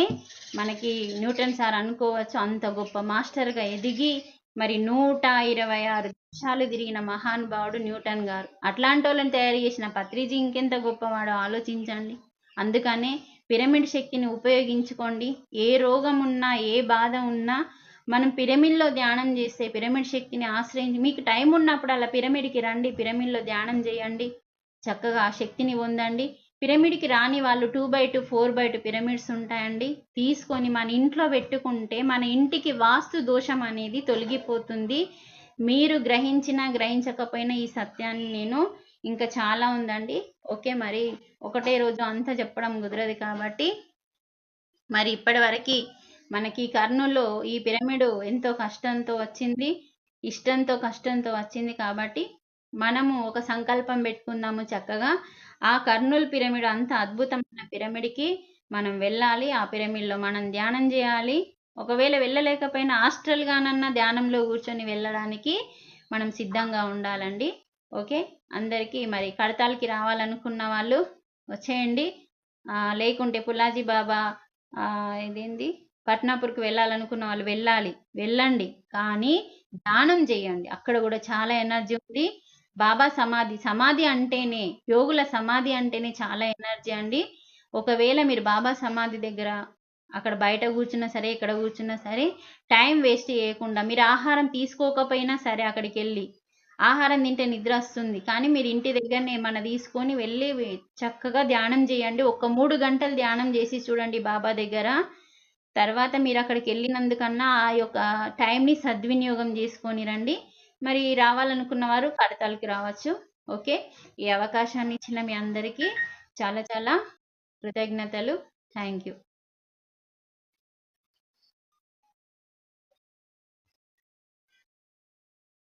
మనకి న్యూటన్ సార్ అనుకోవచ్చు. అంత గొప్ప మాస్టర్గా ఎదిగి మరి 126 దేశాలు తిరిగిన మహానుభావుడు న్యూటన్ గారు. అట్లాంటి వాళ్ళని తయారు చేసిన పత్రిజీ ఇంకెంత గొప్పవాడో ఆలోచించండి. అందుకనే పిరమిడ్ శక్తిని ఉపయోగించుకోండి. ఏ రోగం ఉన్నా, ఏ బాధ ఉన్నా మనం పిరమిడ్లో ధ్యానం చేస్తే, పిరమిడ్ శక్తిని ఆశ్రయించి, మీకు టైం ఉన్నప్పుడు అలా పిరమిడ్కి రండి, పిరమిడ్లో ధ్యానం చేయండి, చక్కగా ఆ శక్తిని పొందండి. పిరమిడ్కి రాని వాళ్ళు 2x2, 4x2 పిరమిడ్స్ ఉంటాయండి. తీసుకొని మన ఇంట్లో పెట్టుకుంటే మన ఇంటికి వాస్తు దోషం అనేది తొలగిపోతుంది. మీరు గ్రహించినా గ్రహించకపోయినా ఈ సత్యాన్ని నేను ఇంకా చాలా ఉందండి. ఓకే, మరి ఒకటే రోజు అంతా చెప్పడం కుదరదు కాబట్టి మరి ఇప్పటి వరకు మనకి కర్నూలులో ఈ పిరమిడ్ ఎంతో కష్టంతో వచ్చింది, ఇష్టంతో కష్టంతో వచ్చింది. కాబట్టి మనము ఒక సంకల్పం పెట్టుకుందాము చక్కగా. ఆ కర్నూలు పిరమిడ్ అంత అద్భుతమైన పిరమిడ్కి మనం వెళ్ళాలి. ఆ పిరమిడ్లో మనం ధ్యానం చేయాలి. ఒకవేళ వెళ్ళలేకపోయినా హాస్టల్గానన్నా ధ్యానంలో కూర్చొని వెళ్ళడానికి మనం సిద్ధంగా ఉండాలండి. ఓకే, అందరికీ మరి కడతాల్కి రావాలనుకున్న వాళ్ళు వచ్చేయండి. లేకుంటే పుల్లాజీ బాబా ఇదేంది పట్నాపూర్కి వెళ్ళాలనుకున్న వాళ్ళు వెళ్ళండి. కానీ ధ్యానం చేయండి. అక్కడ కూడా చాలా ఎనర్జీ ఉంది. బాబా సమాధి అంటేనే, యోగుల సమాధి అంటేనే చాలా ఎనర్జీ అండి. ఒకవేళ మీరు బాబా సమాధి దగ్గర అక్కడ బయట కూర్చున్నా సరే, ఇక్కడ కూర్చున్నా సరే, టైం వేస్ట్ చేయకుండా, మీరు ఆహారం తీసుకోకపోయినా సరే అక్కడికి వెళ్ళి, ఆహారం తింటే నిద్ర వస్తుంది కానీ మీరు ఇంటి దగ్గరనే ఏమన్నా తీసుకొని వెళ్ళి చక్కగా ధ్యానం చేయండి. ఒక 3 గంటలు ధ్యానం చేసి చూడండి బాబా దగ్గర. తర్వాత మీరు అక్కడికి వెళ్ళినందుకన్నా ఆ యొక్క టైంని సద్వినియోగం చేసుకొని రండి. మరి రావాలనుకున్న వారు కడతాల్కి రావచ్చు. ఓకే, ఈ అవకాశాన్ని ఇచ్చిన మీ అందరికీ చాలా చాలా కృతజ్ఞతలు. Thank you.